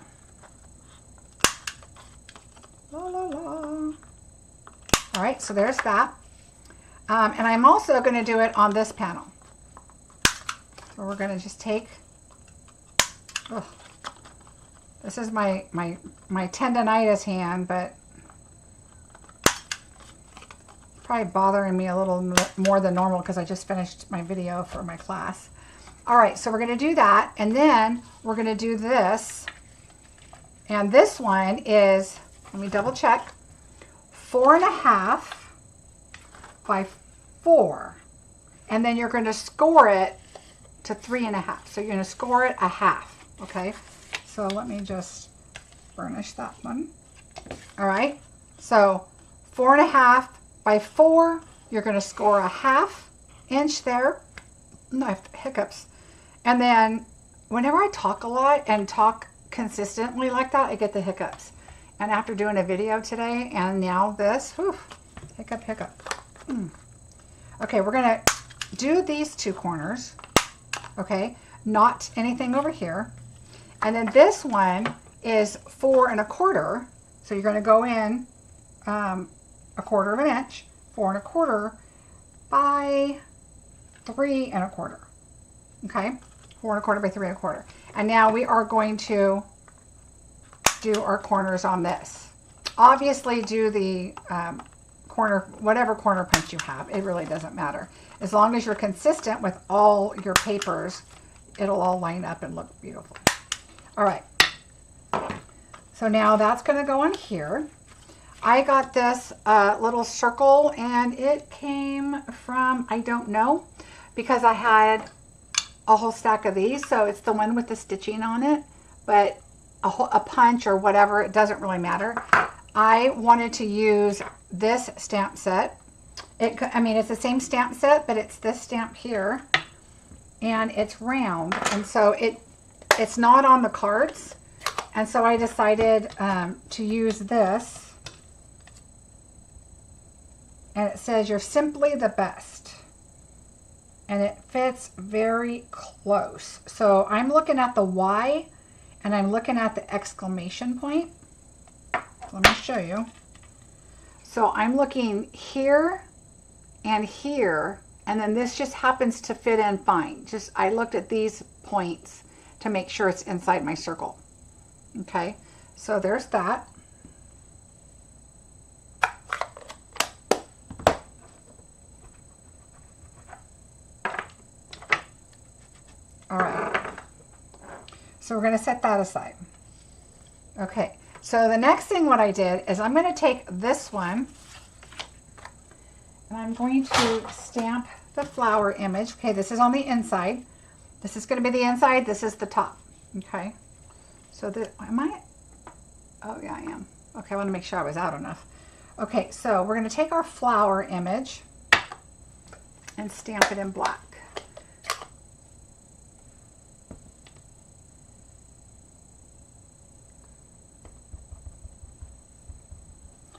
A: La, la, la. All right, so there's that. And I'm also going to do it on this panel. So we're going to just take, this is my tendonitis hand, but it's probably bothering me a little more than normal because I just finished my video for my class. All right, so we're going to do that, and then we're going to do this. And this one is, let me double check, 4.5 by 4. And then you're going to score it to 3.5. So you're going to score it a half. Okay, so let me just burnish that one. All right, so 4.5 by 4, you're going to score a ½ inch there. No, I have hiccups. And then whenever I talk a lot and talk consistently like that, I get the hiccups. And after doing a video today and now this, whew, hiccup. Okay, we're gonna do these 2 corners, okay, not anything over here. And then this one is 4.25, so you're gonna go in 1/4 inch, 4.25 by 3.25, okay, 4.25 by 3.25. And now we are going to do our corners on this. Obviously do the corner, whatever corner punch you have, it really doesn't matter. As long as you're consistent with all your papers, it'll all line up and look beautiful. All right, so now that's going to go on here. I got this little circle, and it came from, I don't know, because I had a whole stack of these, so it's the one with the stitching on it, but a punch or whatever, it doesn't really matter. I wanted to use this stamp set. I mean, it's the same stamp set, but it's this stamp here, and it's round, and so it's not on the cards, and so I decided to use this, and it says, "You're simply the best," and it fits very close. So I'm looking at the Y, and I'm looking at the exclamation point. Let me show you. So I'm looking here and here, and then this just happens to fit in fine. Just, I looked at these points to make sure it's inside my circle. Okay, so there's that. All right, so we're going to set that aside. Okay, so the next thing what I did is I'm going to take this one and I'm going to stamp the flower image. Okay, this is on the inside. This is going to be the inside. This is the top. Okay, so am I? Oh yeah, I am. Okay, I want to make sure I was out enough. Okay, so we're going to take our flower image and stamp it in black.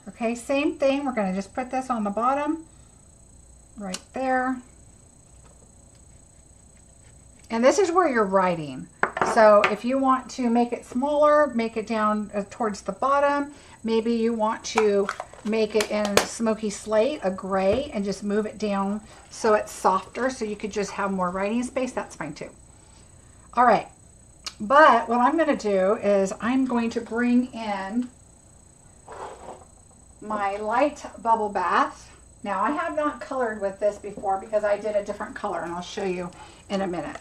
A: Okay, same thing. We're going to just put this on the bottom, right there. And this is where you're writing. So if you want to make it smaller, make it down towards the bottom. Maybe you want to make it in smoky slate, a gray, and just move it down so it's softer so you could just have more writing space. That's fine too. All right, but what I'm going to do is I'm going to bring in my light bubble bath. Now I have not colored with this before because I did a different color, and I'll show you in a minute.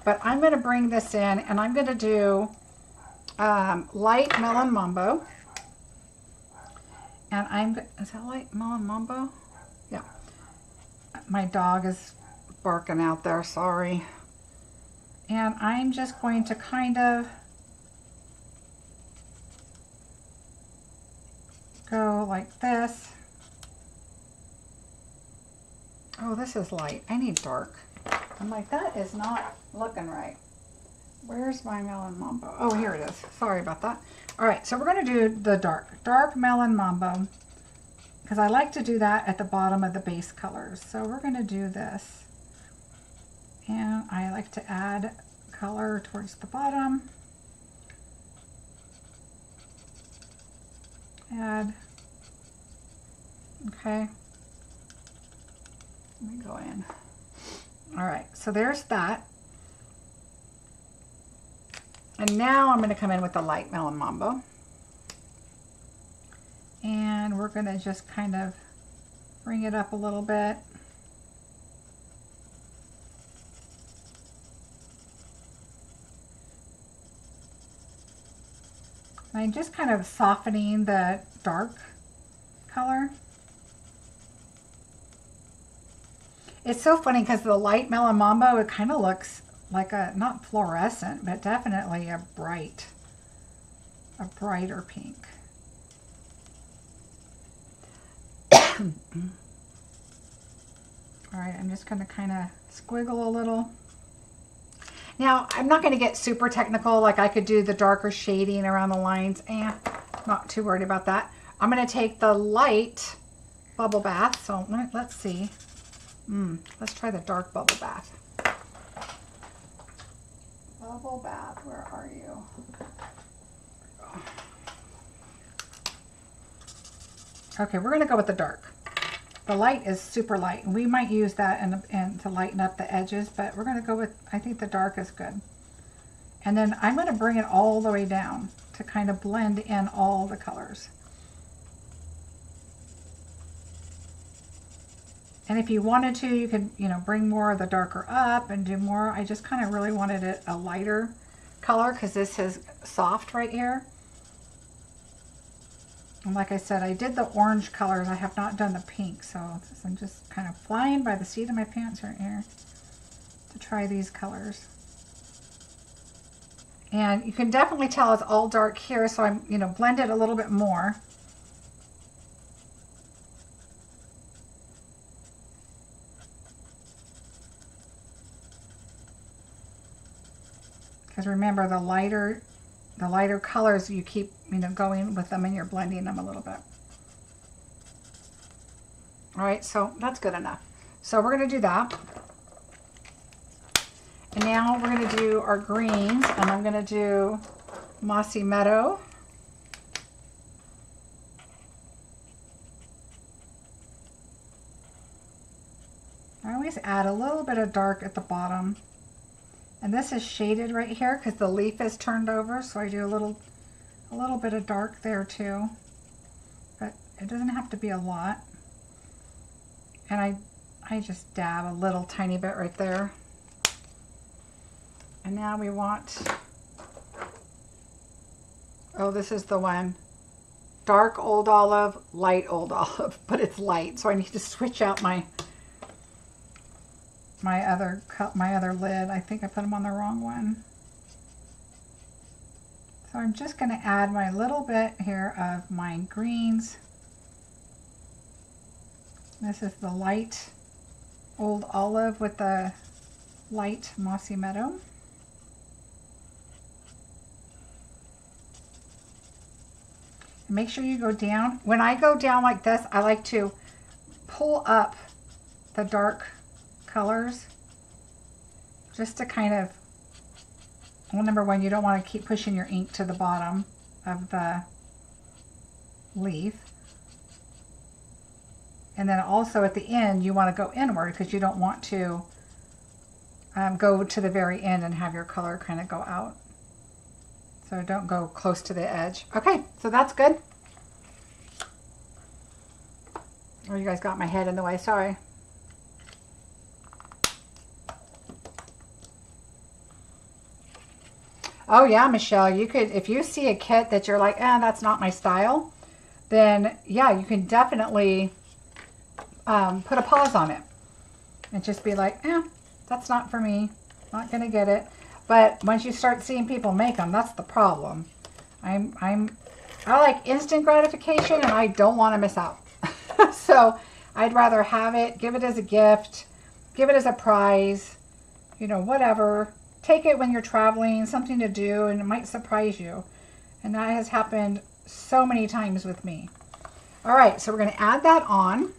A: But I'm going to bring this in, and I'm going to do light melon mambo. And is that light melon mambo? Yeah. My dog is barking out there, sorry. And I'm just going to kind of go like this. Oh, this is light. I need dark. I'm like, that is not looking right. Where's my melon mambo? Oh, here it is. Sorry about that. All right, so we're going to do the dark melon mambo, because I like to do that at the bottom of the base colors. So we're going to do this. And I like to add color towards the bottom. Add Okay. Let me go in. All right, so there's that. And now I'm going to come in with the light Melon Mambo. And we're going to just kind of bring it up a little bit. I'm just kind of softening the dark color. It's so funny because the light Melon Mambo, it kind of looks like a, not fluorescent, but definitely a brighter pink. All right, I'm just going to kind of squiggle a little. Now, I'm not going to get super technical, like I could do the darker shading around the lines. Not too worried about that. I'm going to take the light bubble bath. So let's see. Let's try the dark bubble bath. Bubble bath, where are you? Okay, we're going to go with the dark. The light is super light, and we might use that and to lighten up the edges, but we're going to go with, I think the dark is good. And then I'm going to bring it all the way down to kind of blend in all the colors. And if you wanted to, you could, bring more of the darker up and do more. I just kind of really wanted it a lighter color because this is soft right here. And like I said, I did the orange colors. I have not done the pink, so I'm just kind of flying by the seat of my pants right here to try these colors. And you can definitely tell it's all dark here, so I'm, blend it a little bit more. Because remember, the lighter colors, you keep, going with them and you're blending them a little bit. All right, so that's good enough. So we're going to do that. And now we're going to do our greens, and I'm going to do Mossy Meadow. I always add a little bit of dark at the bottom. And this is shaded right here because the leaf is turned over, so I do a little bit of dark there too. But it doesn't have to be a lot. And I just dab a little tiny bit right there. And now we want, oh, this is the one. Dark Old Olive, light Old Olive, but it's light, so I need to switch out my other lid. I think I put them on the wrong one. So I'm just going to add my little bit here of my greens. This is the light Old Olive with the light Mossy Meadow. And make sure you go down. When I go down like this, I like to pull up the dark colors just to kind of, well, number one, you don't want to keep pushing your ink to the bottom of the leaf. And then also at the end, you want to go inward because you don't want to go to the very end and have your color kind of go out. So don't go close to the edge. Okay, so that's good. Oh, you guys got my head in the way, sorry. Oh yeah, Michelle, you could, if you see a kit that you're like, that's not my style, then yeah, you can definitely put a pause on it and just be like, that's not for me, not gonna get it. But once you start seeing people make them, that's the problem. I like instant gratification, and I don't want to miss out. So I'd rather have it, give it as a gift, give it as a prize, whatever. Take it when you're traveling, something to do, and it might surprise you. And that has happened so many times with me. All right, so we're going to add that on.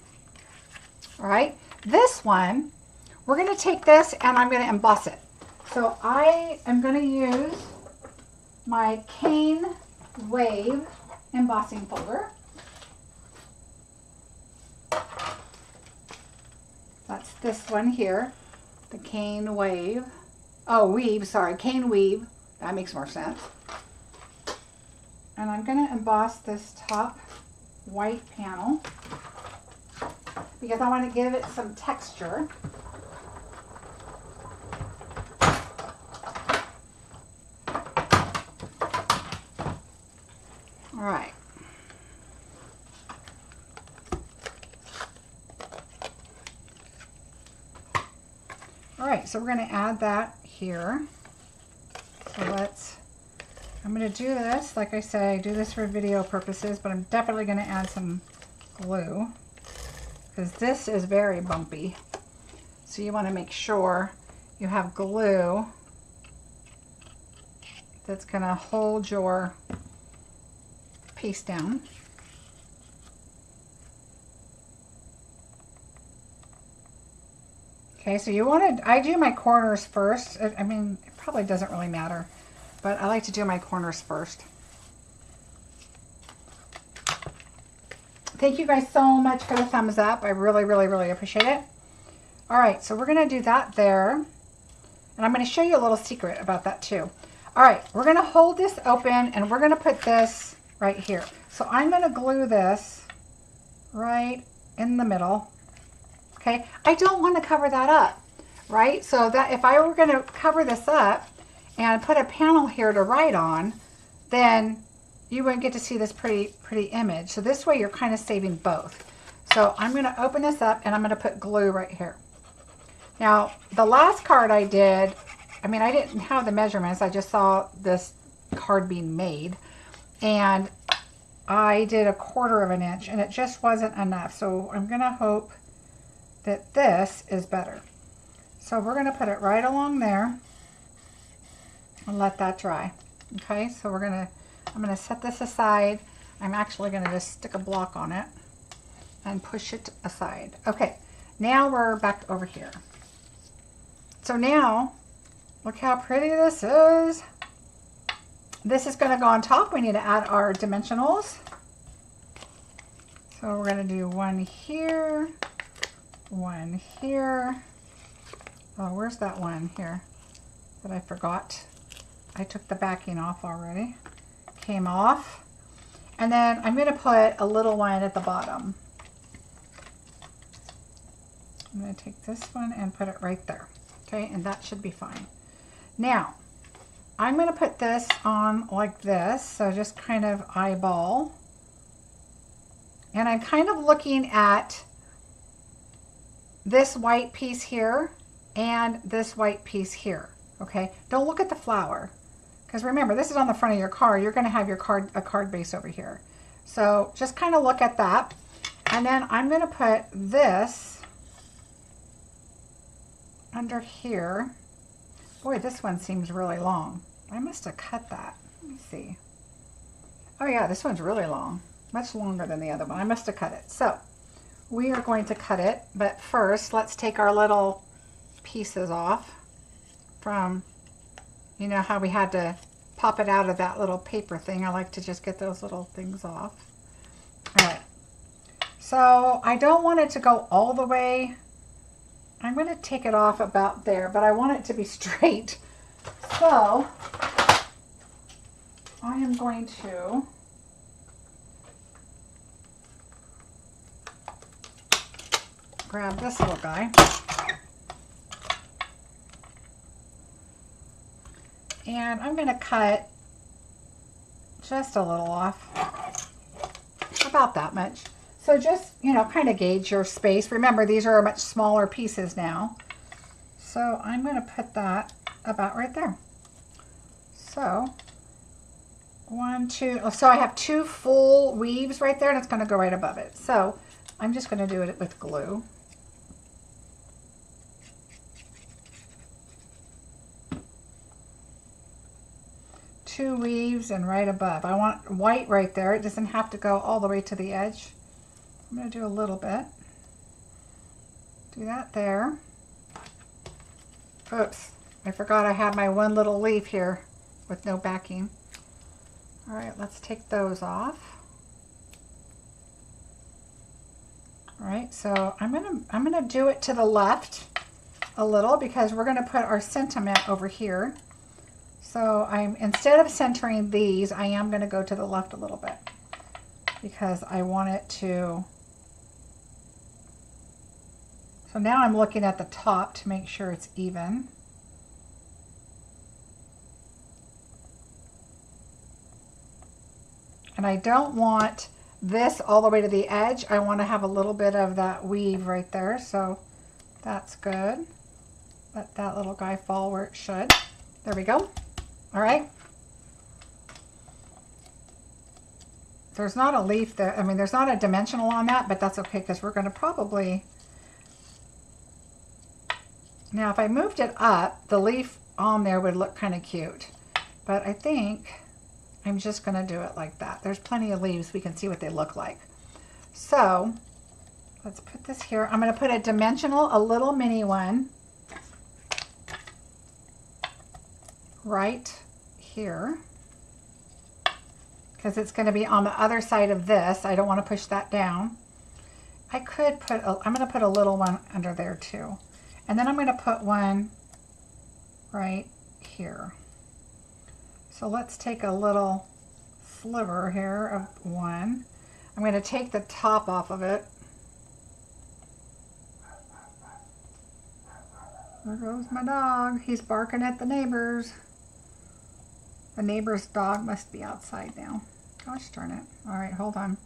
A: All right, this one, we're going to take this and I'm going to emboss it. So I am going to use my Cane Wave embossing folder. that's this one here, the cane wave. Oh, weave, sorry, cane weave. That makes more sense. And I'm going to emboss this top white panel because I want to give it some texture. All right. All right, so we're going to add that here. So I'm going to do this, like I say, I do this for video purposes, but I'm definitely going to add some glue because this is very bumpy. So you want to make sure you have glue that's going to hold your piece down. Okay, so you want to, I do my corners first. I mean, it probably doesn't really matter, but I like to do my corners first. Thank you guys so much for the thumbs up. I really, really, really appreciate it. All right, so we're going to do that there. And I'm going to show you a little secret about that too. All right, we're going to hold this open and we're going to put this right here. So I'm going to glue this right in the middle. Okay, I don't want to cover that up, right? So that if I were going to cover this up and put a panel here to write on, then you wouldn't get to see this pretty image. So this way you're kind of saving both. So I'm going to open this up and I'm going to put glue right here. Now, the last card I did, I mean, I didn't have the measurements. I just saw this card being made. And I did 1/4 of an inch and it just wasn't enough. So I'm going to hope that this is better. So we're going to put it right along there and let that dry. Okay, so I'm going to set this aside. I'm actually going to just stick a block on it and push it aside. Okay, now we're back over here. So now, look how pretty this is. This is going to go on top. We need to add our dimensionals. So we're going to do one here. One here. Oh, where's that one here that I forgot? I took the backing off already. Came off. And then I'm going to put a little one at the bottom. I'm going to take this one and put it right there. Okay, and that should be fine. Now, I'm going to put this on like this. So just kind of eyeball. And I'm kind of looking at this white piece here and this white piece here. Okay, don't look at the flower because remember this is on the front of your card. You're going to have your a card base over here, so just kind of look at that. And then I'm going to put this under here. Boy, this one seems really long. I must have cut that. Let me see. Oh yeah, this one's really long, much longer than the other one. I must have cut it. So we are going to cut it, but first let's take our little pieces off from, you know how we had to pop it out of that little paper thing. I like to just get those little things off. All right, so I don't want it to go all the way. I'm going to take it off about there, but I want it to be straight. So I am going to grab this little guy and I'm going to cut just a little off, about that much. So just, you know, kind of gauge your space. Remember, these are much smaller pieces now. So I'm going to put that about right there. So 1, 2, so I have 2 full weaves right there and it's going to go right above it. So I'm just going to do it with glue. Two weaves and right above. I want white right there. It doesn't have to go all the way to the edge. I'm going to do a little bit. Do that there. Oops, I forgot I have my one little leaf here with no backing. All right, let's take those off. All right, so I'm gonna do it to the left a little because we're gonna put our sentiment over here. So instead of centering these, I am gonna go to the left a little bit because I want it to. So now I'm looking at the top to make sure it's even. And I don't want this all the way to the edge. I want to have a little bit of that weave right there. So that's good. Let that little guy fall where it should. There we go. All right. There's not a leaf there. I mean, there's not a dimensional on that, but that's okay because we're going to probably... Now, if I moved it up, the leaf on there would look kind of cute. But I think I'm just going to do it like that. There's plenty of leaves. We can see what they look like. So let's put this here. I'm going to put a dimensional, a little mini one right here because it's going to be on the other side of this. I don't want to push that down. I could put, I'm going to put a little one under there too. And then I'm going to put one right here. So let's take a little sliver here of one. I'm going to take the top off of it. There goes my dog. He's barking at the neighbors. The neighbor's dog must be outside now. Gosh darn it. All right, hold on.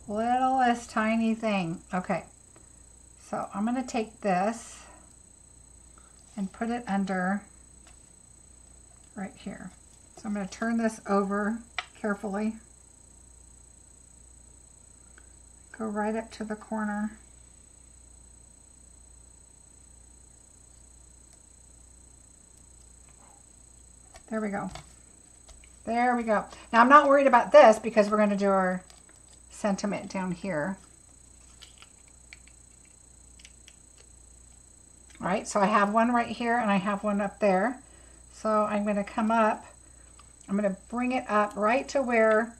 A: Littlest tiny thing. Okay, so I'm going to take this and put it under right here. So I'm going to turn this over carefully. Go right up to the corner. There we go. There we go. Now I'm not worried about this because we're going to do our sentiment down here. All right, so I have one right here and I have one up there. So I'm going to come up, I'm going to bring it up right to where,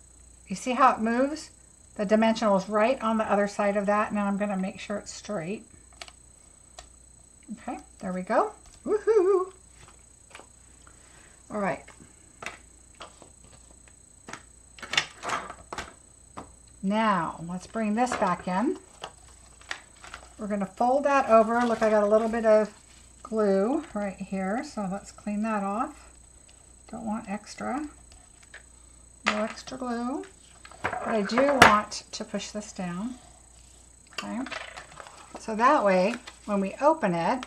A: you see how it moves? The dimensional is right on the other side of that. Now I'm going to make sure it's straight. Okay, there we go. Woohoo! All right. Now, let's bring this back in. We're going to fold that over. Look, I got a little bit of glue right here, so let's clean that off. Don't want extra. No extra glue. But I do want to push this down. Okay. So that way, when we open it,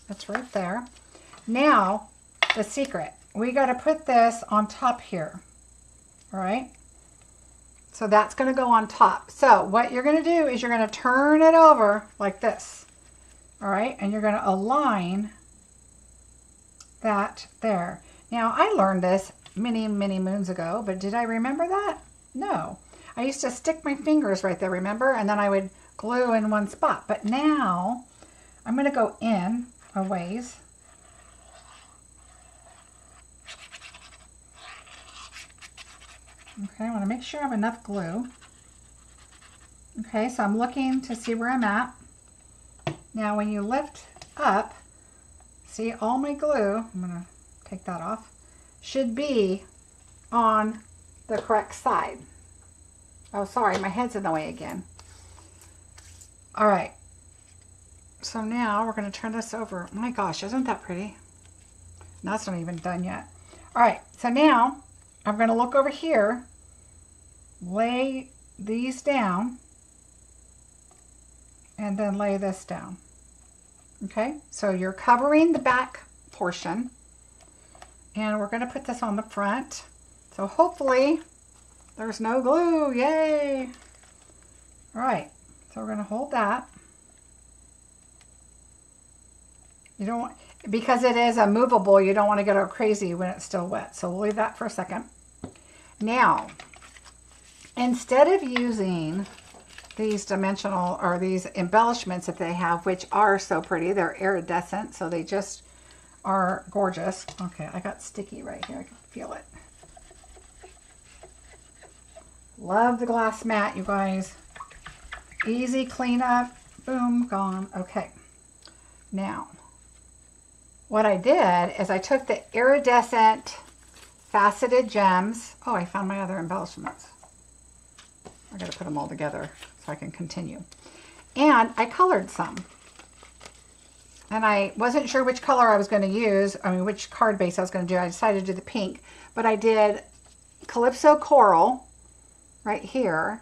A: it's right there. Now, the secret. We got to put this on top here. All right. So that's going to go on top. So what you're going to do is you're going to turn it over like this. All right. And you're going to align that there. Now, I learned this many, many moons ago, but did I remember that? No. I used to stick my fingers right there, remember? And then I would glue in one spot. But now I'm going to go in a ways. Okay, I want to make sure I have enough glue. Okay, so I'm looking to see where I'm at. Now when you lift up, see all my glue, I'm going to take that off, should be on the correct side. Oh, sorry, my head's in the way again. All right, so now we're going to turn this over. Oh my gosh, isn't that pretty? That's not even done yet. All right, so now I'm going to look over here, lay these down, and then lay this down. Okay, so you're covering the back portion, and we're going to put this on the front. So hopefully there's no glue. Yay! All right, so we're going to hold that. You don't want, because it is a movable, you don't want to get all crazy when it's still wet. So we'll leave that for a second. Now, instead of using these dimensional or these embellishments that they have, which are so pretty, they're iridescent, so they just are gorgeous. Okay, I got sticky right here. I can feel it. Love the glass mat, you guys. Easy cleanup. Boom, gone. Okay. Now, what I did is I took the iridescent faceted gems. Oh, I found my other embellishments. I got to put them all together so I can continue. And I colored some. And I wasn't sure which color I was going to use. I mean, which card base I was going to do. I decided to do the pink. But I did Calypso Coral right here.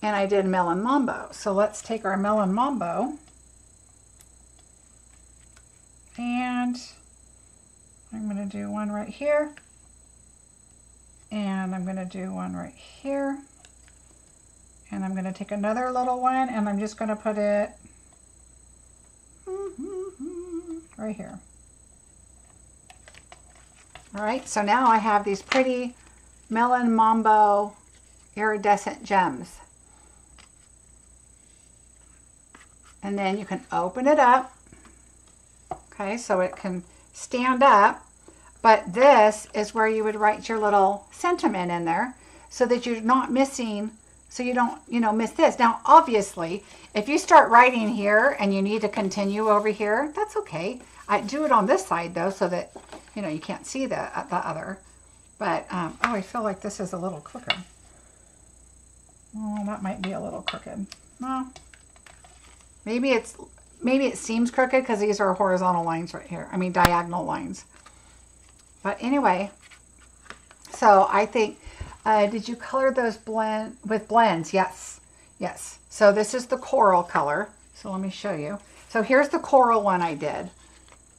A: And I did Melon Mambo. So let's take our Melon Mambo. And I'm going to do one right here. And I'm going to do one right here. And I'm going to take another little one and I'm just going to put it right here. All right, so now I have these pretty Melon Mambo iridescent gems. And then you can open it up. Okay, so it can stand up. But this is where you would write your little sentiment in there so that you're not missing, so you don't, miss this. Now, obviously, if you start writing here and you need to continue over here, that's okay. I do it on this side, though, so that, you can't see the other. But, oh, I feel like this is a little crooked. Oh, that might be a little crooked. Well, maybe it seems crooked because these are horizontal lines right here. I mean, diagonal lines. But anyway, so I think, did you color those with blends? Yes. Yes. So this is the coral color. So let me show you. So here's the coral one I did.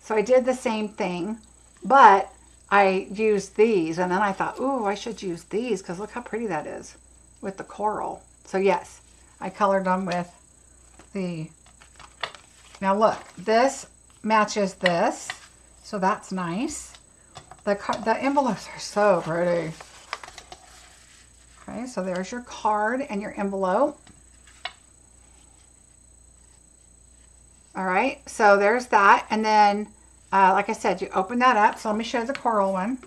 A: So I did the same thing, but I used these. And then I thought, ooh, I should use these because look how pretty that is with the coral. So yes, I colored them with the... Now look, this matches this. So that's nice. The envelopes are so pretty. Okay, so there's your card and your envelope. All right, so there's that. And then, like I said, you open that up. So let me show you the coral one.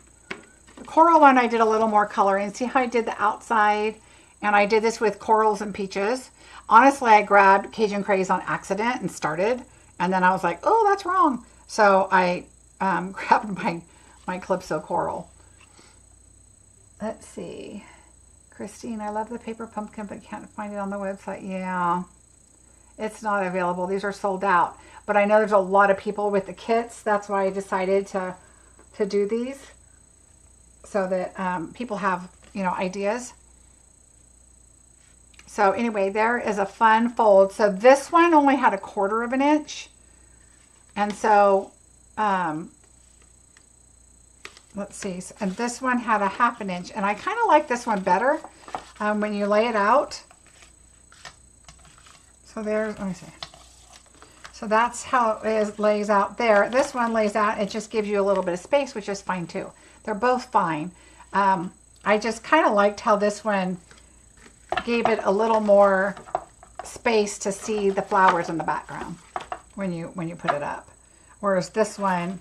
A: The coral one, I did a little more coloring. See how I did the outside? And I did this with corals and peaches. Honestly, I grabbed Cajun Craze on accident and started. And then I was like, oh, that's wrong. So I grabbed my Calypso Coral. Let's see. Christine, I love the paper pumpkin, but can't find it on the website. Yeah, it's not available. These are sold out. But I know there's a lot of people with the kits. That's why I decided to do these. So that people have, ideas. So anyway, there is a fun fold. So this one only had 1/4 of an inch. And so, let's see. And this one had 1/2 inch. And I kind of like this one better when you lay it out. So there's, let me see. So that's how it lays out there. This one lays out, it just gives you a little bit of space, which is fine too. They're both fine. I just kind of liked how this one gave it a little more space to see the flowers in the background when you put it up. Whereas this one,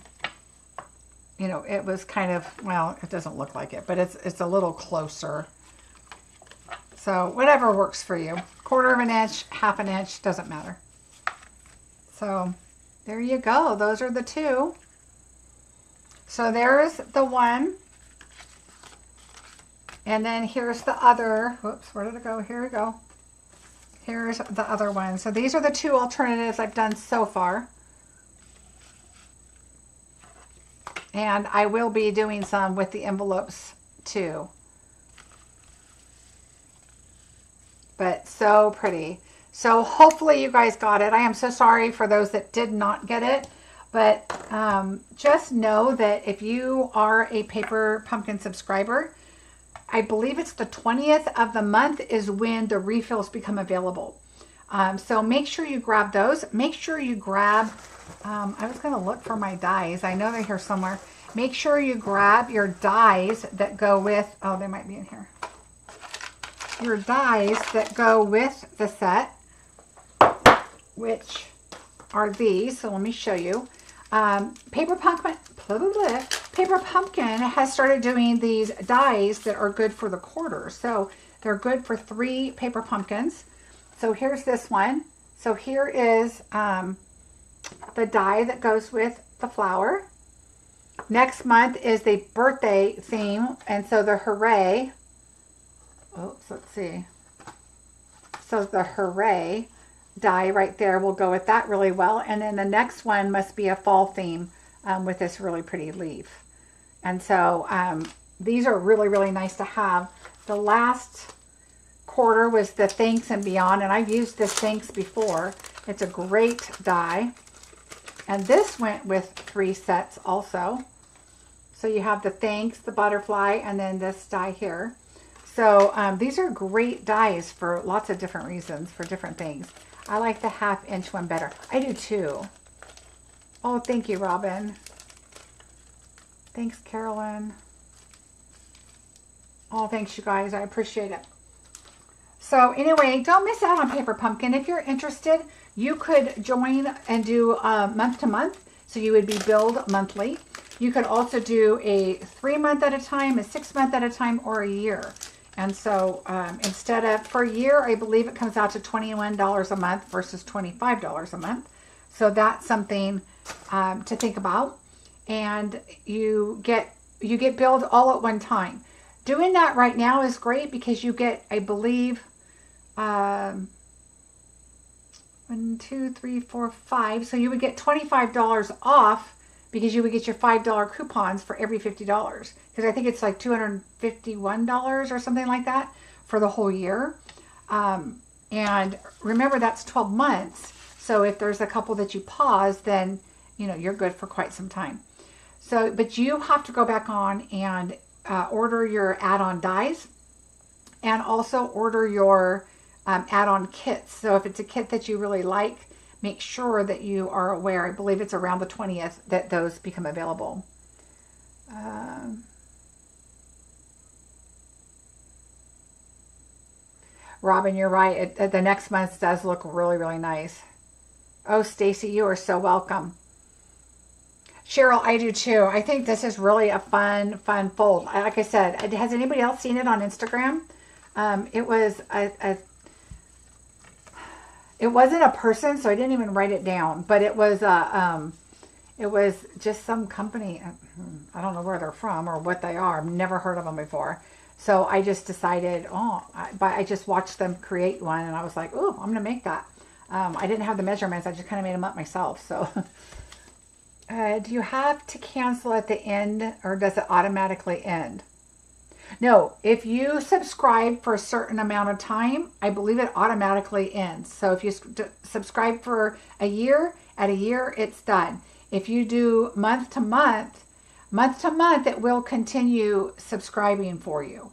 A: it was kind of, well, it doesn't look like it, but it's a little closer. So whatever works for you. 1/4 of an inch, 1/2 inch, doesn't matter. So there you go. Those are the two. So there's the one. And then here's the other. Whoops, where did it go? Here we go. Here's the other one. So these are the two alternatives I've done so far. And I will be doing some with the envelopes too. But so pretty. So hopefully you guys got it. I am so sorry for those that did not get it. But just know that if you are a Paper Pumpkin subscriber, I believe it's the 20th of the month is when the refills become available. So make sure you grab those. Make sure you grab, I was going to look for my dies. I know they're here somewhere. Make sure you grab your dies that go with, oh, they might be in here. Your dies that go with the set, which are these. So let me show you. Paper Pumpkin, Paper Pumpkin has started doing these dies that are good for the quarter. So they're good for 3 paper pumpkins. So here's this one. So here is the die that goes with the flower. Next month is the birthday theme, and so the hooray. Oops, let's see. So the hooray die right there will go with that really well. And then the next one must be a fall theme with this really pretty leaf. And so these are really, really nice to have. The last quarter was the Thanks and Beyond, and I've used this Thanks before. It's a great die. And this went with 3 sets also. So you have the Thanks, the butterfly, and then this die here. So these are great dies for lots of different reasons, for different things. I like the 1/2 inch one better. I do too. Oh, thank you, Robin. Thanks, Carolyn. Oh, thanks, you guys. I appreciate it. So anyway, don't miss out on Paper Pumpkin. If you're interested, you could join and do month to month. So you would be billed monthly. You could also do a 3 month at a time, a 6 month at a time, or a year. And so instead of, for a year, I believe it comes out to $21 a month versus $25 a month. So that's something to think about. And you get billed all at one time. Doing that right now is great because you get, I believe, 1, 2, 3, 4, 5. So you would get $25 off because you would get your $5 coupons for every $50. Because I think it's like $251 or something like that for the whole year. And remember, that's 12 months. So if there's a couple that you pause, then, you know, you're good for quite some time. So, but you have to go back on and order your add-on dies and also order your add-on kits. So if it's a kit that you really like, make sure that you are aware. I believe it's around the 20th that those become available. Robin, you're right. The next month does look really, really nice. Oh, Stacy, you are so welcome. Cheryl, I do too. I think this is really a fun fold. Like I said, has anybody else seen it on Instagram? It wasn't a person, so I didn't even write it down. But it was just some company. I don't know where they're from or what they are. I've never heard of them before. So I just decided, I just watched them create one, and I was like, oh, I'm gonna make that. I didn't have the measurements. I just kind of made them up myself. So. Do you have to cancel at the end, or does it automatically end? No, if you subscribe for a certain amount of time, I believe it automatically ends. So if you subscribe for a year, at a year, it's done. If you do month to month, it will continue subscribing for you.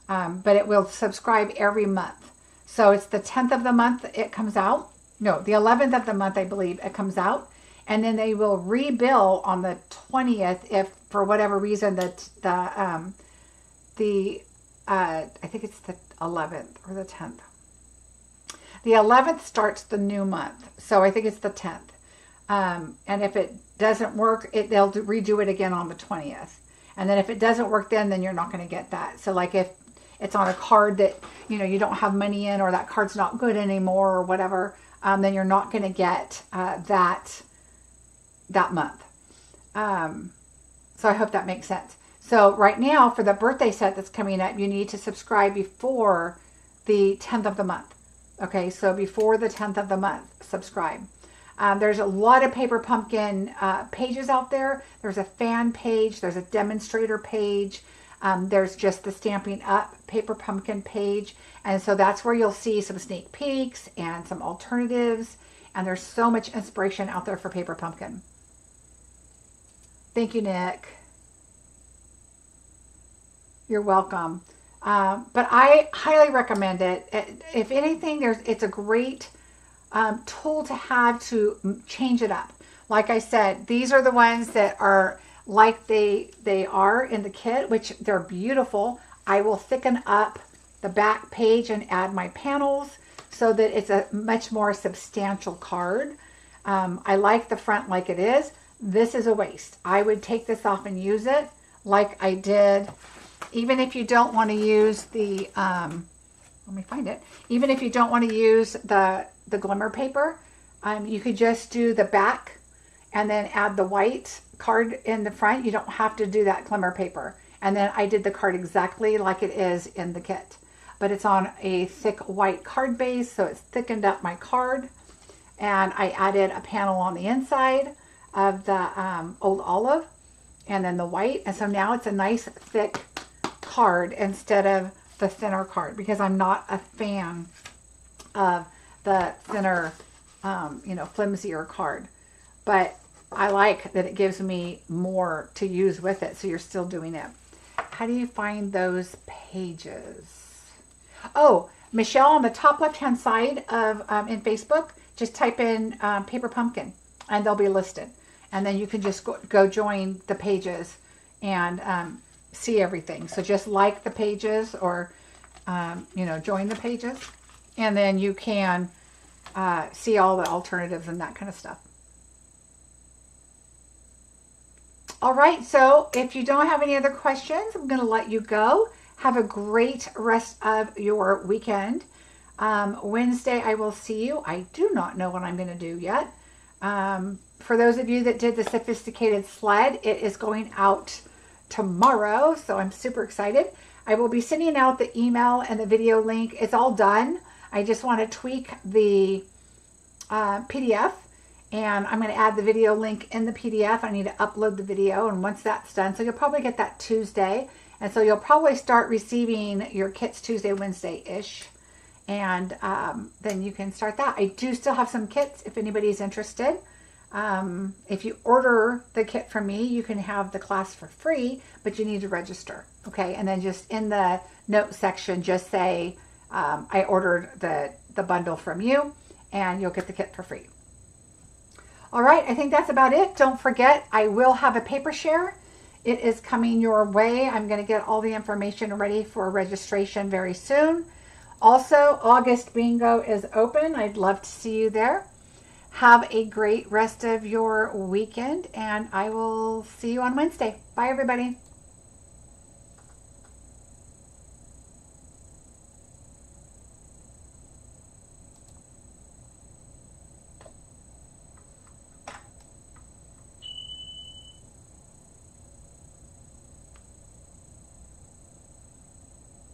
A: But it will subscribe every month. So it's the 10th of the month it comes out. No, the 11th of the month, I believe, it comes out. And then they will rebill on the 20th if, for whatever reason, I think it's the 11th or the 10th. The 11th starts the new month, so I think it's the 10th. And if it doesn't work, they'll redo it again on the 20th. And then if it doesn't work then you're not going to get that. So like if it's on a card that, you know, you don't have money in, or that card's not good anymore or whatever, then you're not going to get that month. So I hope that makes sense. So right now, for the birthday set that's coming up, you need to subscribe before the 10th of the month. Okay, so before the 10th of the month, subscribe. There's a lot of Paper Pumpkin pages out there. There's a fan page. There's a demonstrator page. There's just the Stamping Up Paper Pumpkin page. And so that's where you'll see some sneak peeks and some alternatives. And there's so much inspiration out there for Paper Pumpkin. Thank you, Nick. You're welcome. But I highly recommend it. If anything, it's a great tool to have to change it up. Like I said, these are the ones that are like they are in the kit, which they're beautiful. I will thicken up the back page and add my panels so that it's a much more substantial card. I like the front like it is. this is a waste. I would take this off and use it like I did. Even if you don't want to use the, let me find it. Even if you don't want to use the glimmer paper, you could just do the back and then add the white card in the front. You don't have to do that glimmer paper. And then I did the card exactly like it is in the kit. But it's on a thick white card base, so it's thickened up my card. And I added a panel on the inside of the old olive and then the white. And so now it's a nice thick card instead of the thinner card, because I'm not a fan of the thinner, flimsier card. But I like that it gives me more to use with it, so you're still doing it. How do you find those pages? Oh, Michelle, on the top left-hand side of in Facebook, just type in Paper Pumpkin, and they'll be listed. And then you can just go join the pages and see everything. So just like the pages, or join the pages, and then you can see all the alternatives and that kind of stuff. All right, so if you don't have any other questions, I'm going to let you go. Have a great rest of your weekend. Wednesday, I will see you. I do not know what I'm going to do yet. For those of you that did the sophisticated sled, it is going out tomorrow, so I'm super excited. I will be sending out the email and the video link. It's all done. I just want to tweak the PDF, and I'm going to add the video link in the PDF. I need to upload the video, and once that's done, so you'll probably get that Tuesday, and so you'll probably start receiving your kits Tuesday, Wednesday-ish, and then you can start that. I do still have some kits if anybody's interested. If you order the kit from me, you can have the class for free, but you need to register. Okay. And then just in the note section, just say, I ordered the bundle from you, and you'll get the kit for free. All right. I think that's about it. Don't forget, I will have a paper share. It is coming your way. I'm going to get all the information ready for registration very soon. Also, August Bingo is open. I'd love to see you there. Have a great rest of your weekend, and I will see you on Wednesday. Bye, everybody.